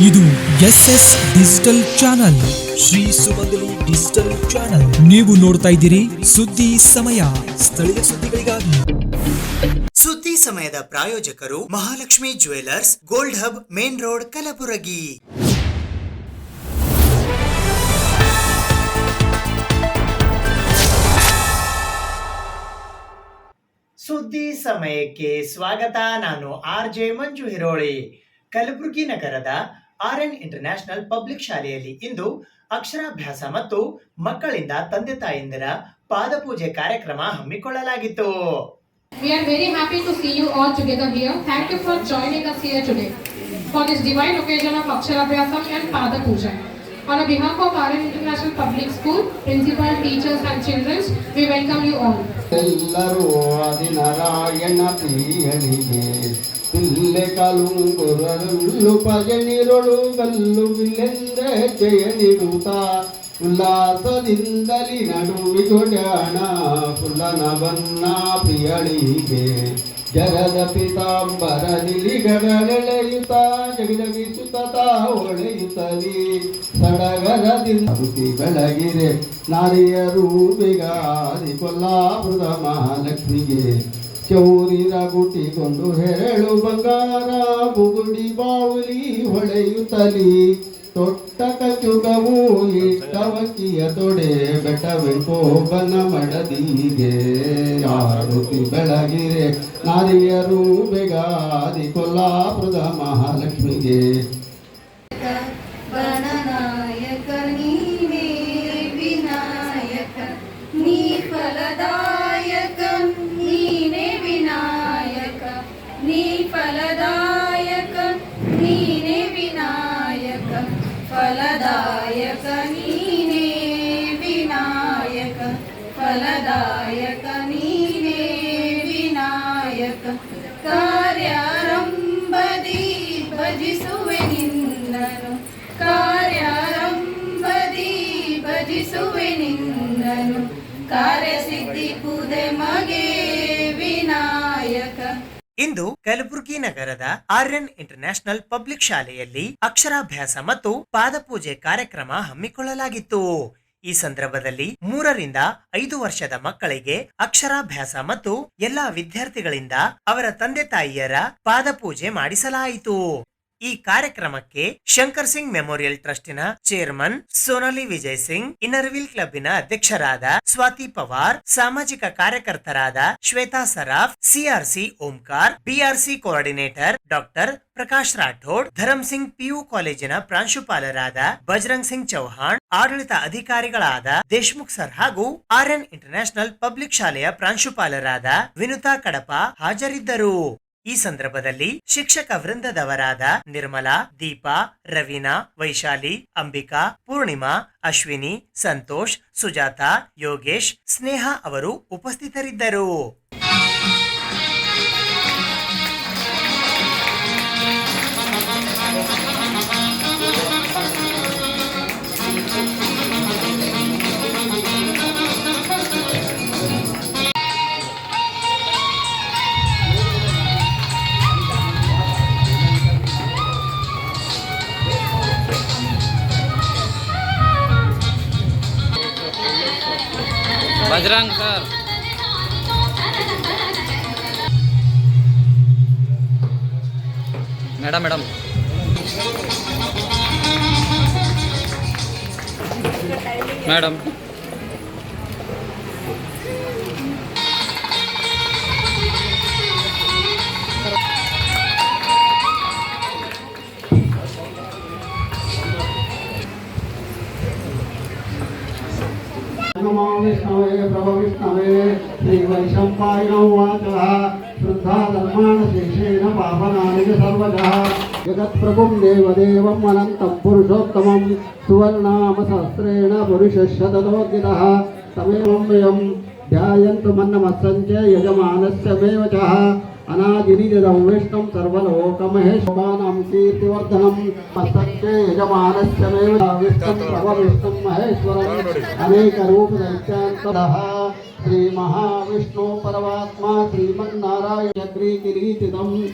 ಇದು SS digital channel, Shri ಸುಮಂಗಲಿ digital channel. ನೀವು ನೋಡ್ತಾ ಇದ್ದೀರಿ ಸುದ್ದಿ ಸಮಯ, ಸ್ಥಳೀಯ ಸುದ್ದಿಗಳಿಗಾಗಿ. ಸುದ್ದಿ ಸಮಯದ ಪ್ರಾಯೋಜಕರು Mahalakshmi jewellers, gold hub, main road, Kalaburagi. ಸುದ್ದಿ ಸಮಯಕ್ಕೆ ಸ್ವಾಗತ. ನಾನು RJ ಮಂಜು ಹಿರೋಳಿ. ಕಲಬುರಗಿ ನಗರದ RN ಇಂಟರ್ನ್ಯಾಷನಲ್ ಪಬ್ಲಿಕ್ ಶಾಲೆಯಲ್ಲಿ ಇಂದು ಅಕ್ಷರಾಭ್ಯಾಸ ಮತ್ತು ಮಕ್ಕಳಿಂದ ತಂದೆ ತಾಯಂದಿರ ಪಾದಪೂಜೆ ಕಾರ್ಯಕ್ರಮ ಹಮ್ಮಿಕೊಳ್ಳಲಾಗಿತ್ತು. We are very happy to see you all together here. Thank you for joining us here today for this divine occasion of Aksharabhyasam and Pada Puja. On behalf of RN International Public School, principal, teachers and children, we welcome you all. ಎಲ್ಲರೂ ಆದಿನಾರಾಯಣ ಪ್ರಿಯನಿಗೆ ಪಿಲ್ಲೆ ಕಾಲುಂಗುರಲ್ಲು ಪಜನಿರೊಳು ಗಲ್ಲು ಬಿಲ್ಲೆಂದೆ ಜಯ ನೀಡುತ್ತಾ ಉಲ್ಲಾಸದಿಂದಲಿ ನಡುವಿಗೊಡ್ಯಾಣ ಫುಲ್ಲನ ಬನ್ನ ಪ್ರಿಯಳಿಗೆ ಜರದ ಪಿತಾಂಬರ ನಿಲಿಗಳೆಳೆಯುತ್ತ ಜಗಜಗಿಸುತ್ತ ಹೊಳೆಯುತ್ತಲಿ ಸಡಗರದಿಂದ ಬೆಳಗಿರೆ ನಾರಿಯರು ಬೇಗಾದಿ ಕೊಲ್ಲಾಪುರದ ಮಹಾಲಕ್ಷ್ಮಿಗೆ ಚೌರಿರ ಗುಟ್ಟಿಕೊಂಡು ಹೆರಳು ಬಂಗಾರ ಬುಗುಡಿ ಬಾವುಲಿ ಹೊಳೆಯುತ್ತಲಿ ತೊಟ್ಟ ಕಚುಗವು ಇಟ್ಟವಕ್ಕಿಯ ತೊಡೆ ಬೆಟ್ಟವೆಂಕೋಬನ ಮಡದಿಗೆ ಆರುತಿ ಬೆಳಗಿರೆ ನಾರಿಯರು ಬೇಗಾದಿ ಕೊಲ್ಲಾಪುರದ ಮಹಾಲಕ್ಷ್ಮಿಗೆ. ಗಣನಾಯಕ ನೀನೇ ವಿನಾಯಕ, ನೀ ಫಲದಾಯಕ ನೀನೇ ವಿನಾಯಕ, ನೀ ಫಲದಾಯಕ ನೀನೇ ವಿನಾಯಕ, ಫಲದಾಯಕ ನೀನೇ ವಿನಾಯಕ, ಫಲದಾಯಕ ನೀನೇ ವಿನಾಯಕ. ಕಾರ್ಯಾರಂಭದಿ ಭಜಿಸುವೆ ನಿನ್ನನು, ಕಾರ್ಯಾರಂಭದಿ ಭಜಿಸುವೆ ನಿನ್ನನು, ಕಾರ್ಯಸಿದ್ಧಿ ಪೂದೆ ಮಗೆ ವಿನಾಯಕ. ಇಂದು ಕಲಬುರಗಿ ನಗರದ RN ಇಂಟರ್ನ್ಯಾಷನಲ್ ಪಬ್ಲಿಕ್ ಶಾಲೆಯಲ್ಲಿ ಅಕ್ಷರಾಭ್ಯಾಸ ಮತ್ತು ಪಾದಪೂಜೆ ಕಾರ್ಯಕ್ರಮ ಹಮ್ಮಿಕೊಳ್ಳಲಾಗಿತ್ತು. ಈ ಸಂದರ್ಭದಲ್ಲಿ 3 ರಿಂದ 5 ವರ್ಷದ ಮಕ್ಕಳಿಗೆ ಅಕ್ಷರಾಭ್ಯಾಸ ಮತ್ತು ಎಲ್ಲಾ ವಿದ್ಯಾರ್ಥಿಗಳಿಂದ ಅವರ ತಂದೆ ತಾಯಿಯರ ಪಾದಪೂಜೆ ಮಾಡಿಸಲಾಯಿತು. ಈ ಕಾರ್ಯಕ್ರಮಕ್ಕೆ ಶಂಕರ್ ಸಿಂಗ್ ಮೆಮೋರಿಯಲ್ ಟ್ರಸ್ಟಿನ ಚೇರ್ಮನ್ ಸೋನಾಲಿ ವಿಜಯ್ ಸಿಂಗ್, ಇನ್ನರ್ವಿಲ್ ಕ್ಲಬ್ಬಿನ ಅಧ್ಯಕ್ಷರಾದ ಸ್ವಾತಿ ಪವಾರ್, ಸಾಮಾಜಿಕ ಕಾರ್ಯಕರ್ತರಾದ Shweta Saraf, CRC Omkar, BRC coordinator doctor Prakash Rathod, Dharam Singh PU ಕಾಲೇಜಿನ ಪ್ರಾಂಶುಪಾಲರಾದ ಬಜರಂಗ್ ಸಿಂಗ್ ಚೌಹಾಣ್, ಆಡಳಿತ ಅಧಿಕಾರಿಗಳಾದ ದೇಶ್ಮುಖ್ ಸರ್ ಹಾಗೂ RN ಇಂಟರ್ನ್ಯಾಷನಲ್ ಪಬ್ಲಿಕ್ ಶಾಲೆಯ ಪ್ರಾಂಶುಪಾಲರಾದ ವಿನುತಾ ಕಡಪ ಹಾಜರಿದ್ದರು. ಈ ಸಂದರ್ಭದಲ್ಲಿ ಶಿಕ್ಷಕ ವೃಂದದವರಾದ ನಿರ್ಮಲಾ, ದೀಪಾ, ರವೀನಾ, ವೈಶಾಲಿ, ಅಂಬಿಕಾ, ಪೂರ್ಣಿಮಾ, ಅಶ್ವಿನಿ, ಸಂತೋಷ್, ಸುಜಾತ, ಯೋಗೇಶ್, ಸ್ನೇಹ ಅವರು ಉಪಸ್ಥಿತರಿದ್ದರು. Bajrang sir, madam madam madam नमो विष्णवे प्रभो विष्णवे श्रीवैशम्पायनो वाचः श्रद्धा धर्माण शेषेण पापनानि सर्वजः जगत्प्रभुं देवदेवम् अनन्तं पुरुषोत्तमं सुवर्णामसहस्रेण पुरुषशततोऽर्जितः तमेवं वयं ध्यायन्तु मन्नमस्सञ्च यजमानस्य मेव च अनादिनिजदं विष्णुं सर्वलोकमहेश्वराणां कीर्तिवर्धनं मस्तके यजमानस्य मेव विष्णुं प्रभविष्णुं महेश्वरम् अनेकरूपदैत्यान्तः ಶ್ರೀ ಮಹಾವಿಷ್ಣು ಪರಮಾತ್ಮ ಶ್ರೀಮನ್ನಾರಾಯಣ ಕ್ರೀತಿರೀತಿದಂ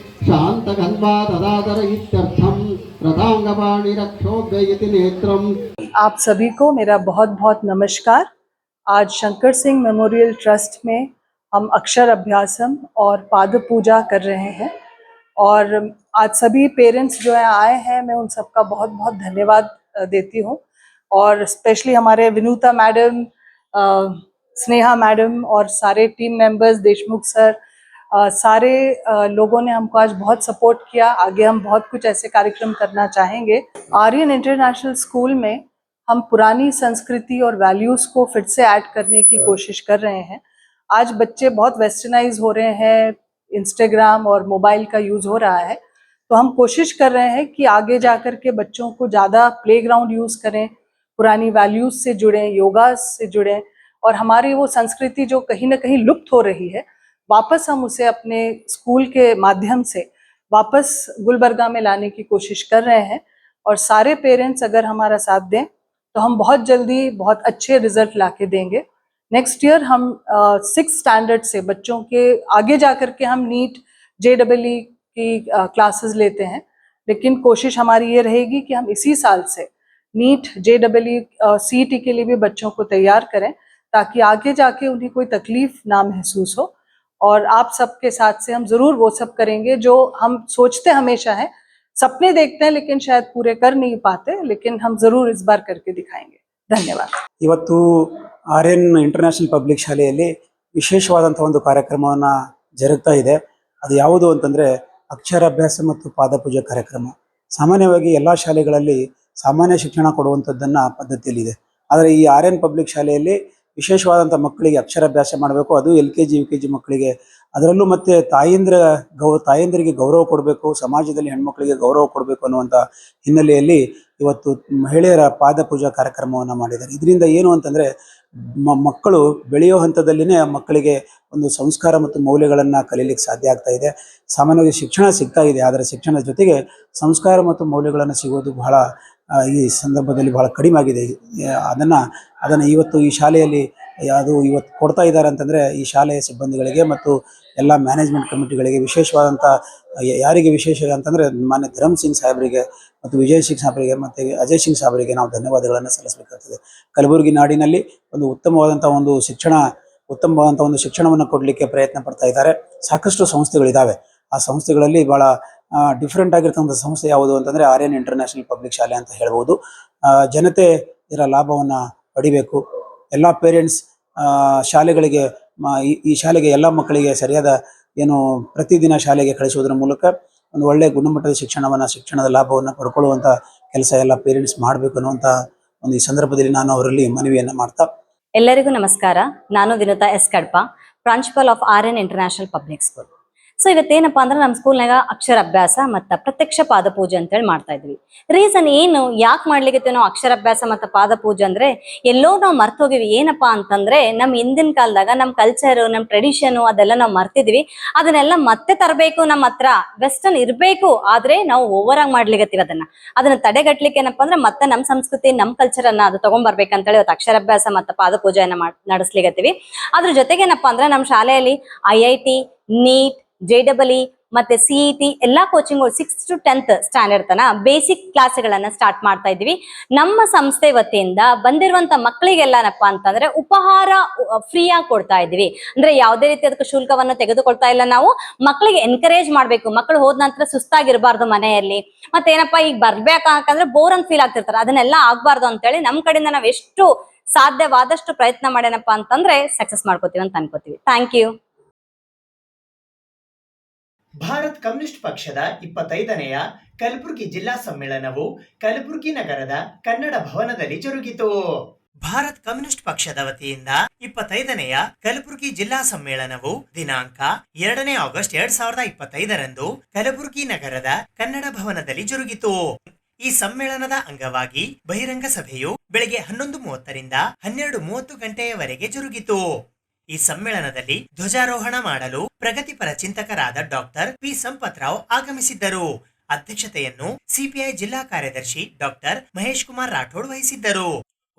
ಶಾಂತಗಂಧಾ ತದಾದರ ಇತ್ಯರ್ಥಂ ರಥಾಂಗಪಾಣಿ ರಕ್ಷೋಗ್ಗಯತಿ ನೇತ್ರಂ. आप सभी को मेरा बहुत बहुत नमस्कार। आज शंकर सिंह मेमोरियल ट्रस्ट में हम अक्षर अभ्यासम और पाद पूजा कर रहे हैं और आज सभी पेरेंट्स जो है आए हैं, मैं उन सबका बहुत बहुत धन्यवाद देती हूँ और स्पेशली हमारे विनुता मैडम, स्नेहा मैडम और सारे टीम मेंबर्स, देशमुख सर, सारे लोगों ने हमको आज बहुत सपोर्ट किया। आगे हम बहुत कुछ ऐसे कार्यक्रम करना चाहेंगे। आर्यन इंटरनेशनल स्कूल में हम पुरानी संस्कृति और वैल्यूज़ को फिर से ऐड करने की कोशिश कर रहे हैं। आज बच्चे बहुत वेस्टर्नाइज हो रहे हैं, इंस्टाग्राम और मोबाइल का यूज़ हो रहा है, तो हम कोशिश कर रहे हैं कि आगे जाकर के बच्चों को ज़्यादा प्लेग्राउंड यूज़ करें, पुरानी वैल्यूज़ से जुड़ें, योगा से जुड़ें और हमारी वो संस्कृति जो कहीं ना कहीं लुप्त हो रही है, वापस हम उसे अपने स्कूल के माध्यम से वापस गुलबर्गा में लाने की कोशिश कर रहे हैं। और सारे पेरेंट्स अगर हमारा साथ दें तो हम बहुत जल्दी बहुत अच्छे रिजल्ट ला के देंगे। नेक्स्ट ईयर हम 6th स्टैंडर्ड से बच्चों के आगे जा कर के हम नीट JEE की क्लासेस लेते हैं, लेकिन कोशिश हमारी ये रहेगी कि हम इसी साल से नीट JEE CET के लिए भी बच्चों को तैयार करें ताकि आगे जाके उन्हें कोई तकलीफ ना महसूस हो। और आप सबके साथ से हम ज़रूर वो सब करेंगे जो हम सोचते हमेशा हैं, सपने देखते हैं लेकिन शायद पूरे कर नहीं पाते, लेकिन हम ज़रूर इस बार करके दिखाएंगे। धन्यवाद। ಇವತ್ತು RN ಇಂಟರ್ನ್ಯಾಷನಲ್ ಪಬ್ಲಿಕ್ ಶಾಲೆಯಲ್ಲಿ ವಿಶೇಷವಾದಂಥ ಒಂದು ಕಾರ್ಯಕ್ರಮವನ್ನು ಜರುಗ್ತಾ ಇದೆ. ಅದು ಯಾವುದು ಅಂತಂದರೆ ಅಕ್ಷರಾಭ್ಯಾಸ ಮತ್ತು ಪಾದಪೂಜೆ ಕಾರ್ಯಕ್ರಮ. ಸಾಮಾನ್ಯವಾಗಿ ಎಲ್ಲ ಶಾಲೆಗಳಲ್ಲಿ ಸಾಮಾನ್ಯ ಶಿಕ್ಷಣ ಕೊಡುವಂಥದ್ದನ್ನು ಪದ್ಧತಿಯಲ್ಲಿದೆ. ಆದರೆ ಈ RN ಪಬ್ಲಿಕ್ ಶಾಲೆಯಲ್ಲಿ ವಿಶೇಷವಾದಂಥ ಮಕ್ಕಳಿಗೆ ಅಕ್ಷರಾಭ್ಯಾಸ ಮಾಡಬೇಕು, ಅದು LKG UKG ಮಕ್ಕಳಿಗೆ. ಅದರಲ್ಲೂ ಮತ್ತು ತಾಯಂದಿರಿಗೆ ಗೌರವ ಕೊಡಬೇಕು, ಸಮಾಜದಲ್ಲಿ ಹೆಣ್ಮಕ್ಳಿಗೆ ಗೌರವ ಕೊಡಬೇಕು ಅನ್ನುವಂಥ ಹಿನ್ನೆಲೆಯಲ್ಲಿ ಇವತ್ತು ಮಹಿಳೆಯರ ಪಾದ ಪೂಜಾ ಕಾರ್ಯಕ್ರಮವನ್ನು ಮಾಡಿದ್ದಾರೆ. ಇದರಿಂದ ಏನು ಅಂತಂದರೆ ಮಕ್ಕಳು ಬೆಳೆಯೋ ಹಂತದಲ್ಲಿನೇ ಮಕ್ಕಳಿಗೆ ಒಂದು ಸಂಸ್ಕಾರ ಮತ್ತು ಮೌಲ್ಯಗಳನ್ನು ಕಲೀಲಿಕ್ಕೆ ಸಾಧ್ಯ ಆಗ್ತಾ ಇದೆ. ಸಾಮಾನ್ಯವಾಗಿ ಶಿಕ್ಷಣ ಸಿಗ್ತಾ ಇದೆ, ಆದರೆ ಶಿಕ್ಷಣದ ಜೊತೆಗೆ ಸಂಸ್ಕಾರ ಮತ್ತು ಮೌಲ್ಯಗಳನ್ನು ಸಿಗೋದು ಬಹಳ ಈ ಸಂದರ್ಭದಲ್ಲಿ ಬಹಳ ಕಡಿಮೆ ಆಗಿದೆ. ಅದನ್ನು ಇವತ್ತು ಈ ಶಾಲೆಯಲ್ಲಿ ಅದು ಇವತ್ತು ಕೊಡ್ತಾ ಇದ್ದಾರೆ ಅಂತಂದರೆ ಈ ಶಾಲೆಯ ಸಿಬ್ಬಂದಿಗಳಿಗೆ ಮತ್ತು ಎಲ್ಲ ಮ್ಯಾನೇಜ್ಮೆಂಟ್ ಕಮಿಟಿಗಳಿಗೆ ವಿಶೇಷವಾದಂಥ ಯಾರಿಗೆ ವಿಶೇಷ ಅಂತಂದರೆ ಮಾನ್ಯ ಧರ್ಮ್ ಸಿಂಗ್ ಸಾಹೇಬರಿಗೆ ಮತ್ತು ವಿಜಯ್ ಸಿಂಗ್ ಸಾಹೇಬರಿಗೆ ಮತ್ತು ಅಜಯ್ ಸಿಂಗ್ ಸಾಹೇಬರಿಗೆ ನಾವು ಧನ್ಯವಾದಗಳನ್ನು ಸಲ್ಲಿಸಬೇಕಾಗ್ತದೆ. ಕಲಬುರಗಿ ನಾಡಿನಲ್ಲಿ ಒಂದು ಉತ್ತಮವಾದಂಥ ಒಂದು ಶಿಕ್ಷಣವನ್ನು ಕೊಡಲಿಕ್ಕೆ ಪ್ರಯತ್ನ ಪಡ್ತಾ ಇದ್ದಾರೆ. ಸಾಕಷ್ಟು ಸಂಸ್ಥೆಗಳಿದ್ದಾವೆ. ಆ ಸಂಸ್ಥೆಗಳಲ್ಲಿ ಭಾಳ ಡಿಫ್ರೆಂಟ್ ಆಗಿರ್ತಕ್ಕಂಥ ಸಂಸ್ಥೆ ಯಾವುದು ಅಂತಂದರೆ RN ಇಂಟರ್ನ್ಯಾಷನಲ್ ಪಬ್ಲಿಕ್ ಶಾಲೆ ಅಂತ ಹೇಳ್ಬೋದು. ಜನತೆ ಇದರ ಲಾಭವನ್ನು ಪಡಿಬೇಕು. ಎಲ್ಲ ಪೇರೆಂಟ್ಸ್ ಶಾಲೆಗಳಿಗೆ ಈ ಶಾಲೆಗೆ ಎಲ್ಲ ಮಕ್ಕಳಿಗೆ ಸರಿಯಾದ ಪ್ರತಿದಿನ ಶಾಲೆಗೆ ಕಳಿಸುವುದರ ಮೂಲಕ ಒಂದು ಒಳ್ಳೆಯ ಗುಣಮಟ್ಟದ ಶಿಕ್ಷಣದ ಲಾಭವನ್ನು ಪಡ್ಕೊಳ್ಳುವಂಥ ಕೆಲಸ ಎಲ್ಲ ಪೇರೆಂಟ್ಸ್ ಮಾಡಬೇಕು ಅನ್ನುವಂಥ ಒಂದು ಈ ಸಂದರ್ಭದಲ್ಲಿ ನಾನು ಅವರಲ್ಲಿ ಮನವಿಯನ್ನು ಮಾಡ್ತಾ. ಎಲ್ಲರಿಗೂ ನಮಸ್ಕಾರ. ನಾನು ವಿನುತಾ S. ಕಡ್ಪ, ಪ್ರಾಂಶುಪಾಲ್ of RN international public school. So ಇವತ್ತೇನಪ್ಪಾ ಅಂದ್ರೆ ನಮ್ಮ ಸ್ಕೂಲ್ನಾಗ ಅಕ್ಷರಾಭ್ಯಾಸ ಮತ್ತು ಪ್ರತ್ಯಕ್ಷ ಪಾದ ಪೂಜೆ ಅಂತೇಳಿ ಮಾಡ್ತಾ ಇದ್ವಿ. ರೀಸನ್ ಏನು, ಯಾಕೆ ಮಾಡ್ಲಿಕ್ಕೆ ನಾವು ಅಕ್ಷರಾಭ್ಯಾಸ ಮತ್ತು ಪಾದ ಪೂಜೆ ಅಂದ್ರೆ ಎಲ್ಲೋ ನಾವು ಮರ್ತು ಹೋಗಿವಿ. ಏನಪ್ಪಾ ಅಂತಂದ್ರೆ ನಮ್ಮ ಹಿಂದಿನ ಕಾಲದಾಗ ನಮ್ಮ ಕಲ್ಚರ್, ನಮ್ಮ ಟ್ರೆಡಿಷನ್ ಅದೆಲ್ಲ ನಾವು ಮರ್ತಿದ್ವಿ. ಅದನ್ನೆಲ್ಲ ಮತ್ತೆ ತರಬೇಕು, ನಮ್ಮ ಹತ್ರ ವೆಸ್ಟರ್ನ್ ಇರಬೇಕು, ಆದ್ರೆ ನಾವು ಓವರ್ ಆಗಿ ಮಾಡ್ಲಿಕತ್ತೀವಿ. ಅದನ್ನ ತಡೆಗಟ್ಲಿಕ್ಕೆ ಏನಪ್ಪಾ ಅಂದ್ರೆ ಮತ್ತೆ ನಮ್ಮ ಸಂಸ್ಕೃತಿ, ನಮ್ಮ ಕಲ್ಚರ್ ಅನ್ನ ಅದು ತಗೊಂಡ್ಬರ್ಬೇಕಂತೇಳಿ ಇವತ್ತು ಅಕ್ಷರಾಭ್ಯಾಸ ಮತ್ತು ಪಾದ ಪೂಜೆಯನ್ನ ನಡೆಸ್ಲಿಕತ್ತೀವಿ. ಅದ್ರ ಜೊತೆಗೆ ಏನಪ್ಪಾ ಅಂದ್ರೆ ನಮ್ಮ ಶಾಲೆಯಲ್ಲಿ IIT, NEET, JEE ಮತ್ತೆ CET ಎಲ್ಲಾ ಕೋಚಿಂಗ್ಗಳು 6th to 10th ಸ್ಟ್ಯಾಂಡರ್ಡ್ ತನ ಬೇಸಿಕ್ ಕ್ಲಾಸ್ಗಳನ್ನ ಸ್ಟಾರ್ಟ್ ಮಾಡ್ತಾ ಇದ್ವಿ. ನಮ್ಮ ಸಂಸ್ಥೆ ವತಿಯಿಂದ ಬಂದಿರುವಂತ ಮಕ್ಕಳಿಗೆಲ್ಲನಪ್ಪ ಅಂತಂದ್ರೆ ಉಪಹಾರ ಫ್ರೀ ಆಗಿ ಕೊಡ್ತಾ ಇದ್ವಿ. ಅಂದ್ರೆ ಯಾವುದೇ ರೀತಿ ಅದಕ್ಕೆ ಶುಲ್ಕವನ್ನು ತೆಗೆದುಕೊಳ್ತಾ ಇಲ್ಲ. ನಾವು ಮಕ್ಕಳಿಗೆ ಎನ್ಕರೇಜ್ ಮಾಡ್ಬೇಕು. ಮಕ್ಕಳು ಹೋದ ನಂತರ ಸುಸ್ತಾಗಿರ್ಬಾರ್ದು ಮನೆಯಲ್ಲಿ. ಮತ್ತೇನಪ್ಪಾ ಈಗ ಬರ್ಬೇಕಂದ್ರೆ ಬೋರ್ ಅಂತ ಫೀಲ್ ಆಗ್ತಿರ್ತಾರೆ, ಅದನ್ನೆಲ್ಲ ಆಗ್ಬಾರ್ದು ಅಂತೇಳಿ ನಮ್ಮ ಕಡೆಯಿಂದ ನಾವು ಎಷ್ಟು ಸಾಧ್ಯವಾದಷ್ಟು ಪ್ರಯತ್ನ ಮಾಡೇನಪ್ಪ ಅಂತಂದ್ರೆ ಸಕ್ಸಸ್ ಮಾಡ್ಕೋತೀವಿ ಅಂತ ಅನ್ಕೋತೀವಿ. Thank you. ಭಾರತ್ ಕಮ್ಯುನಿಸ್ಟ್ ಪಕ್ಷದ 25ನೆಯ ಕಲಬುರಗಿ ಜಿಲ್ಲಾ ಸಮ್ಮೇಳನವು ಕಲಬುರಗಿ ನಗರದ ಕನ್ನಡ ಭವನದಲ್ಲಿ ಜರುಗಿತು. ಭಾರತ್ ಕಮ್ಯುನಿಸ್ಟ್ ಪಕ್ಷದ ವತಿಯಿಂದ 25ನೆಯ ಕಲಬುರಗಿ ಜಿಲ್ಲಾ ಸಮ್ಮೇಳನವು ದಿನಾಂಕ 2 ಆಗಸ್ಟ್ 2025ರಂದು ಕಲಬುರಗಿ ನಗರದ ಕನ್ನಡ ಭವನದಲ್ಲಿ ಜರುಗಿತು. ಈ ಸಮ್ಮೇಳನದ ಅಂಗವಾಗಿ ಬಹಿರಂಗ ಸಭೆಯು ಬೆಳಗ್ಗೆ 11:30ರಿಂದ 12:30 ಗಂಟೆಯವರೆಗೆ ಜರುಗಿತು. ಈ ಸಮ್ಮೇಳನದಲ್ಲಿ ಧ್ವಜಾರೋಹಣ ಮಾಡಲು ಪ್ರಗತಿಪರ ಚಿಂತಕರಾದ ಡಾಕ್ಟರ್ P. ಸಂಪತ್ರಾವ್ ಆಗಮಿಸಿದ್ದರು. ಅಧ್ಯಕ್ಷತೆಯನ್ನು CPI ಜಿಲ್ಲಾ ಕಾರ್ಯದರ್ಶಿ ಡಾಕ್ಟರ್ ಮಹೇಶ್ ಕುಮಾರ್ ರಾಠೋಡ್ ವಹಿಸಿದ್ದರು.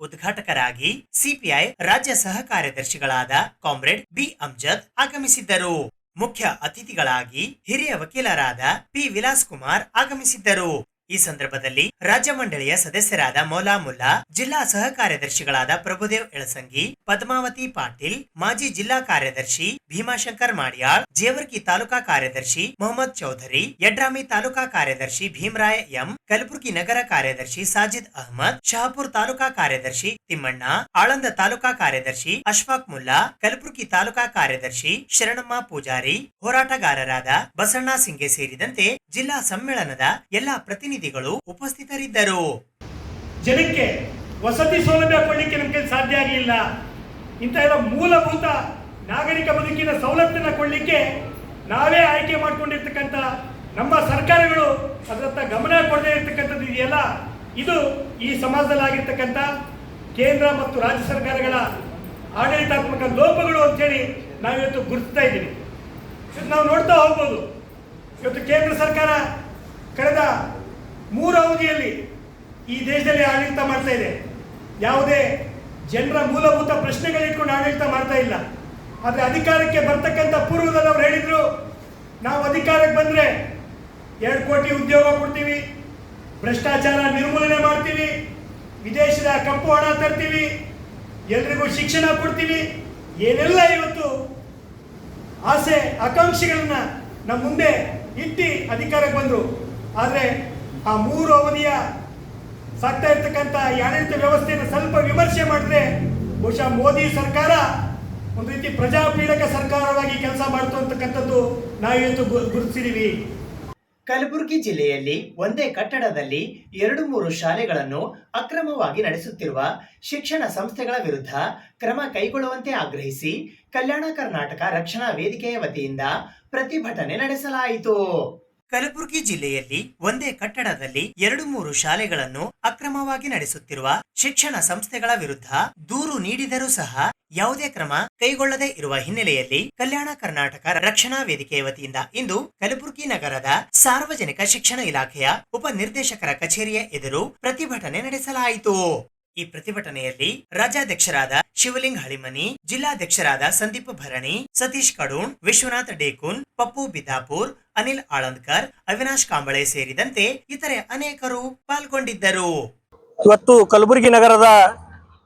ಉದ್ಘಾಟಕರಾಗಿ ಸಿಪಿಐ ರಾಜ್ಯ ಸಹ ಕಾರ್ಯದರ್ಶಿಗಳಾದ ಕಾಮ್ರೇಡ್ ಬಿ ಅಮ್ಜದ್ ಆಗಮಿಸಿದ್ದರು. ಮುಖ್ಯ ಅತಿಥಿಗಳಾಗಿ ಹಿರಿಯ ವಕೀಲರಾದ ಪಿ ವಿಲಾಸ್ ಕುಮಾರ್ ಆಗಮಿಸಿದ್ದರು. ಈ ಸಂದರ್ಭದಲ್ಲಿ ರಾಜ್ಯ ಮಂಡಳಿಯ ಸದಸ್ಯರಾದ ಮೌಲಾ ಮುಲ್ಲಾ, ಜಿಲ್ಲಾ ಸಹ ಕಾರ್ಯದರ್ಶಿಗಳಾದ ಪ್ರಭುದೇವ್ ಎಳಸಂಗಿ, ಪದ್ಮಾವತಿ ಪಾಟೀಲ್, ಮಾಜಿ ಜಿಲ್ಲಾ ಕಾರ್ಯದರ್ಶಿ ಭೀಮಾಶಂಕರ್ ಮಾಡಿಯಾಳ್, ಜೇವರ್ಗಿ ತಾಲೂಕಾ ಕಾರ್ಯದರ್ಶಿ ಮೊಹಮ್ಮದ್ ಚೌಧರಿ, ಯಡ್ರಾಮಿ ತಾಲೂಕಾ ಕಾರ್ಯದರ್ಶಿ ಭೀಮರಾಯ ಎಂ, ಕಲಬುರಗಿ ನಗರ ಕಾರ್ಯದರ್ಶಿ ಸಾಜಿದ್ ಅಹಮದ್, ಶಹಾಪುರ್ ತಾಲೂಕಾ ಕಾರ್ಯದರ್ಶಿ ತಿಮ್ಮಣ್ಣ, ಆಳಂದ ತಾಲೂಕಾ ಕಾರ್ಯದರ್ಶಿ ಅಶ್ಫಾಕ್ ಮುಲ್ಲಾ, ಕಲಬುರಗಿ ತಾಲೂಕಾ ಕಾರ್ಯದರ್ಶಿ ಶರಣಮ್ಮ ಪೂಜಾರಿ, ಹೋರಾಟಗಾರರಾದ ಬಸಣ್ಣ ಸಿಂಗೆ ಸೇರಿದಂತೆ ಜಿಲ್ಲಾ ಸಮ್ಮೇಳನದ ಎಲ್ಲಾ ಪ್ರತಿನಿಧಿಗಳು ಉಪಸ್ಥಿತರಿದ್ದರು. ಜನಕ್ಕೆ ವಸತಿ ಸೌಲಭ್ಯ ಕೊಡಲಿಕ್ಕೆ ನಮಗೆ ಸಾಧ್ಯ ಆಗಲಿಲ್ಲ. ಇಂತಹ ಮೂಲಭೂತ ನಾಗರಿಕ ಬದುಕಿನ ಸವಲತ್ತನ್ನು ಕೊಡಲಿಕ್ಕೆ ನಾವೇ ಆಯ್ಕೆ ಮಾಡಿಕೊಂಡಿರ್ತಕ್ಕಂಥ ನಮ್ಮ ಸರ್ಕಾರಗಳು ಅದರತ್ತ ಗಮನ ಕೊಡದೇ ಇರತಕ್ಕಂಥದ್ದು ಇದೆಯಲ್ಲ, ಇದು ಈ ಸಮಾಜದಲ್ಲಿ ಆಗಿರ್ತಕ್ಕಂಥ ಕೇಂದ್ರ ಮತ್ತು ರಾಜ್ಯ ಸರ್ಕಾರಗಳ ಆಡಳಿತಾತ್ಮಕ ಲೋಪಗಳು ಅಂತೇಳಿ ನಾವಿವತ್ತು ಗುರುತಿಸ್ತಾ ಇದ್ದೀವಿ. ನಾವು ನೋಡ್ತಾ ಹೋಗ್ಬೋದು, ಇವತ್ತು ಕೇಂದ್ರ ಸರ್ಕಾರ ಕಳೆದ 3 ಅವಧಿಯಲ್ಲಿ ಈ ದೇಶದಲ್ಲಿ ಆಡಳಿತ ಮಾಡ್ತಾ ಇದೆ. ಯಾವುದೇ ಜನರ ಮೂಲಭೂತ ಪ್ರಶ್ನೆಗಳಿಟ್ಕೊಂಡು ಆಡಳಿತ ಮಾಡ್ತಾ ಇಲ್ಲ. ಆದರೆ ಅಧಿಕಾರಕ್ಕೆ ಬರ್ತಕ್ಕಂಥ ಪೂರ್ವದಲ್ಲಿ ಅವ್ರು ಹೇಳಿದ್ರು, ನಾವು ಅಧಿಕಾರಕ್ಕೆ ಬಂದರೆ 2 ಕೋಟಿ ಉದ್ಯೋಗ ಕೊಡ್ತೀವಿ, ಭ್ರಷ್ಟಾಚಾರ ನಿರ್ಮೂಲನೆ ಮಾಡ್ತೀವಿ, ವಿದೇಶದ ಕಪ್ಪು ಹಣ ತರ್ತೀವಿ, ಎಲ್ರಿಗೂ ಶಿಕ್ಷಣ ಕೊಡ್ತೀವಿ, ಏನೆಲ್ಲ ಇವತ್ತು ಆಸೆ ಆಕಾಂಕ್ಷೆಗಳನ್ನ ನಮ್ಮ ಮುಂದೆ ಇಟ್ಟು ಅಧಿಕಾರಕ್ಕೆ ಬಂದರು. ಆದರೆ ಆ 3 ಅವಧಿಯ ಸಾಕ್ತಾ ಇರ್ತಕ್ಕಂಥ ಈ ಆಡಳಿತ ವ್ಯವಸ್ಥೆಯನ್ನು ಸ್ವಲ್ಪ ವಿಮರ್ಶೆ ಮಾಡಿದ್ರೆ ಬಹುಶಃ ಮೋದಿ ಸರ್ಕಾರ ಒಂದು ರೀತಿ ಪ್ರಜಾಪೀಡಕ ಸರ್ಕಾರವಾಗಿ ಕೆಲಸ ಮಾಡ್ತು ಅಂತಕ್ಕಂಥದ್ದು ನಾವಿವತ್ತು ಗುರುತಿಸಿದೀವಿ. ಕಲಬುರಗಿ ಜಿಲ್ಲೆಯಲ್ಲಿ ಒಂದೇ ಕಟ್ಟಡದಲ್ಲಿ 2-3 ಶಾಲೆಗಳನ್ನು ಅಕ್ರಮವಾಗಿ ನಡೆಸುತ್ತಿರುವ ಶಿಕ್ಷಣ ಸಂಸ್ಥೆಗಳ ವಿರುದ್ಧ ಕ್ರಮ ಕೈಗೊಳ್ಳುವಂತೆ ಆಗ್ರಹಿಸಿ ಕಲ್ಯಾಣ ಕರ್ನಾಟಕ ರಕ್ಷಣಾ ವೇದಿಕೆಯ ವತಿಯಿಂದ ಪ್ರತಿಭಟನೆ ನಡೆಸಲಾಯಿತು. ಕಲಬುರಗಿ ಜಿಲ್ಲೆಯಲ್ಲಿ ಒಂದೇ ಕಟ್ಟಡದಲ್ಲಿ 2-3 ಶಾಲೆಗಳನ್ನು ಅಕ್ರಮವಾಗಿ ನಡೆಸುತ್ತಿರುವ ಶಿಕ್ಷಣ ಸಂಸ್ಥೆಗಳ ವಿರುದ್ಧ ದೂರು ನೀಡಿದರೂ ಸಹ ಯಾವುದೇ ಕ್ರಮ ಕೈಗೊಳ್ಳದೇ ಇರುವ ಹಿನ್ನೆಲೆಯಲ್ಲಿ ಕಲ್ಯಾಣ ಕರ್ನಾಟಕ ರಕ್ಷಣಾ ವೇದಿಕೆಯ ವತಿಯಿಂದ ಇಂದು ಕಲಬುರಗಿ ನಗರದ ಸಾರ್ವಜನಿಕ ಶಿಕ್ಷಣ ಇಲಾಖೆಯ ಉಪನಿರ್ದೇಶಕರ ಕಚೇರಿಯ ಎದುರು ಪ್ರತಿಭಟನೆ ನಡೆಸಲಾಯಿತು. ಈ ಪ್ರತಿಭಟನೆಯಲ್ಲಿ ರಾಜ್ಯಾಧ್ಯಕ್ಷರಾದ ಶಿವಲಿಂಗ್ ಹಳಿಮನಿ, ಜಿಲ್ಲಾಧ್ಯಕ್ಷರಾದ ಸಂದೀಪ್ ಭರಣಿ, ಸತೀಶ್ ಕಡೂಣ್, ವಿಶ್ವನಾಥ್ ಡೇಕುನ್, ಪಪ್ಪು ಬಿದ್ದಾಪುರ್, ಅನಿಲ್ ಆಳಂದ್ಕರ್, ಅವಿನಾಶ್ ಕಾಂಬಳೆ ಸೇರಿದಂತೆ ಇತರೆ ಅನೇಕರು ಪಾಲ್ಗೊಂಡಿದ್ದರು. ಇವತ್ತು ಕಲಬುರಗಿ ನಗರದ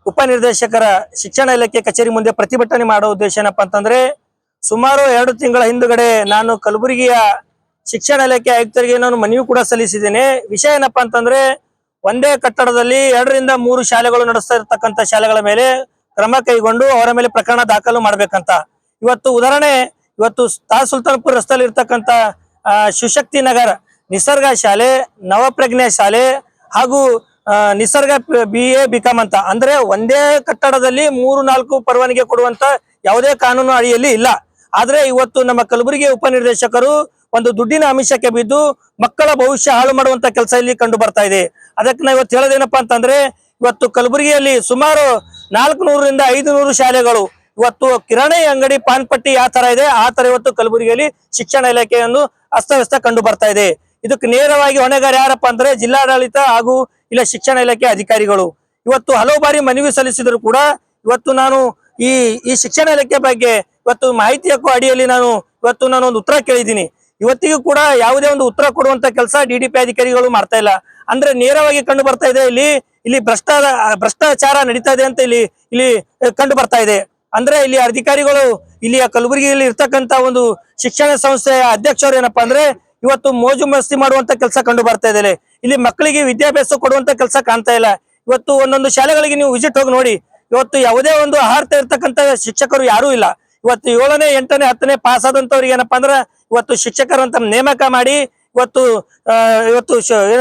ಉಪನಿರ್ದೇಶಕರ ಶಿಕ್ಷಣ ಇಲಾಖೆ ಕಚೇರಿ ಮುಂದೆ ಪ್ರತಿಭಟನೆ ಮಾಡೋ ಉದ್ದೇಶ ಏನಪ್ಪಾ ಅಂತಂದ್ರೆ, ಸುಮಾರು 2 ತಿಂಗಳ ಹಿಂದುಗಡೆ ನಾನು ಕಲಬುರಗಿಯ ಶಿಕ್ಷಣ ಇಲಾಖೆ ಆಯುಕ್ತರಿಗೆ ನಾನು ಮನವಿ ಕೂಡ ಸಲ್ಲಿಸಿದ್ದೇನೆ. ವಿಷಯ ಏನಪ್ಪಾ ಅಂತಂದ್ರೆ, ಒಂದೇ ಕಟ್ಟಡದಲ್ಲಿ 2-3 ಶಾಲೆಗಳು ನಡೆಸ್ತಾ ಇರತಕ್ಕಂಥ ಶಾಲೆಗಳ ಮೇಲೆ ಕ್ರಮ ಕೈಗೊಂಡು ಅವರ ಮೇಲೆ ಪ್ರಕರಣ ದಾಖಲು ಮಾಡ್ಬೇಕಂತ. ಇವತ್ತು ಉದಾಹರಣೆ, ಇವತ್ತು ಸುಲ್ತಾನ್ಪುರ ರಸ್ತೆಯಲ್ಲಿ ಇರ್ತಕ್ಕಂಥ ಶಿವಶಕ್ತಿ ನಗರ ನಿಸರ್ಗ ಶಾಲೆ, ನವಪ್ರಜ್ಞಾ ಶಾಲೆ ಹಾಗೂ ನಿಸರ್ಗ BA BCom ಅಂತ ಅಂದ್ರೆ ಒಂದೇ ಕಟ್ಟಡದಲ್ಲಿ 3-4 ಪರವಾನಗಿ ಕೊಡುವಂತ ಯಾವುದೇ ಕಾನೂನು ಅಡಿಯಲ್ಲಿ ಇಲ್ಲ. ಆದ್ರೆ ಇವತ್ತು ನಮ್ಮ ಕಲಬುರಗಿ ಉಪನಿರ್ದೇಶಕರು ಒಂದು ದುಡ್ಡಿನ ಆಮಿಷಕ್ಕೆ ಬಿದ್ದು ಮಕ್ಕಳ ಭವಿಷ್ಯ ಹಾಳು ಮಾಡುವಂತ ಕೆಲಸ ಇಲ್ಲಿ ಕಂಡು ಬರ್ತಾ ಇದೆ. ಅದಕ್ಕೆ ನಾವು ಇವತ್ತು ಹೇಳೋದೇನಪ್ಪಾ ಅಂತಂದ್ರೆ, ಇವತ್ತು ಕಲಬುರಗಿಯಲ್ಲಿ ಸುಮಾರು 400-500 ಶಾಲೆಗಳು ಇವತ್ತು ಕಿರಾಣಿ ಅಂಗಡಿ, ಪಾನ್ ಪಟ್ಟಿ ಯಾವ ತರ ಇದೆ ಆ ತರ ಇವತ್ತು ಕಲಬುರಗಿಯಲ್ಲಿ ಶಿಕ್ಷಣ ಇಲಾಖೆಯನ್ನು ಅಸ್ತವ್ಯಸ್ತ ಕಂಡು ಬರ್ತಾ ಇದೆ. ಇದಕ್ಕೆ ನೇರವಾಗಿ ಹೊಣೆಗಾರ ಯಾರಪ್ಪ ಅಂದ್ರೆ ಜಿಲ್ಲಾಡಳಿತ ಹಾಗೂ ಇಲ್ಲ ಶಿಕ್ಷಣ ಇಲಾಖೆ ಅಧಿಕಾರಿಗಳು. ಇವತ್ತು ಹಲವು ಬಾರಿ ಮನವಿ ಸಲ್ಲಿಸಿದ್ರು ಕೂಡ ಇವತ್ತು ನಾನು ಈ ಶಿಕ್ಷಣ ಇಲಾಖೆ ಬಗ್ಗೆ ಇವತ್ತು ಮಾಹಿತಿ ಹಕ್ಕು ಅಡಿಯಲ್ಲಿ ನಾನು ಒಂದು ಉತ್ತರ ಕೇಳಿದ್ದೀನಿ. ಇವತ್ತಿಗೂ ಕೂಡ ಯಾವುದೇ ಒಂದು ಉತ್ತರ ಕೊಡುವಂತ ಕೆಲಸ DDP ಅಧಿಕಾರಿಗಳು ಮಾಡ್ತಾ ಇಲ್ಲ. ಅಂದ್ರೆ ನೇರವಾಗಿ ಕಂಡು ಬರ್ತಾ ಇದೆ ಇಲ್ಲಿ ಭ್ರಷ್ಟಾಚಾರ ನಡೀತಾ ಇದೆ ಅಂತ ಇಲ್ಲಿ ಕಂಡು ಬರ್ತಾ ಇದೆ. ಅಂದ್ರೆ ಇಲ್ಲಿ ಅಧಿಕಾರಿಗಳು ಇಲ್ಲಿಯ ಕಲಬುರಗಿಯಲ್ಲಿ ಇರ್ತಕ್ಕಂತ ಒಂದು ಶಿಕ್ಷಣ ಸಂಸ್ಥೆಯ ಅಧ್ಯಕ್ಷರು ಏನಪ್ಪಾ ಅಂದ್ರೆ ಇವತ್ತು ಮೋಜು ಮಸ್ತಿ ಮಾಡುವಂತ ಕೆಲಸ ಕಂಡು ಬರ್ತಾ ಇದೆ. ಇಲ್ಲಿ ಮಕ್ಕಳಿಗೆ ವಿದ್ಯಾಭ್ಯಾಸ ಕೊಡುವಂತ ಕೆಲಸ ಕಾಣ್ತಾ ಇಲ್ಲ. ಇವತ್ತು ಒಂದೊಂದು ಶಾಲೆಗಳಿಗೆ ನೀವು ವಿಸಿಟ್ ಹೋಗಿ ನೋಡಿ, ಇವತ್ತು ಯಾವುದೇ ಒಂದು ಆಹಾರ್ತಾ ಇರ್ತಕ್ಕಂಥ ಶಿಕ್ಷಕರು ಯಾರೂ ಇಲ್ಲ. ಇವತ್ತು 7ನೇ 8ನೇ 10ನೇ ಪಾಸ್ ಆದಂತವ್ರಿಗೆ ಏನಪ್ಪಾ ಅಂದ್ರೆ ಇವತ್ತು ಶಿಕ್ಷಕರಂತ ನೇಮಕ ಮಾಡಿ ಇವತ್ತು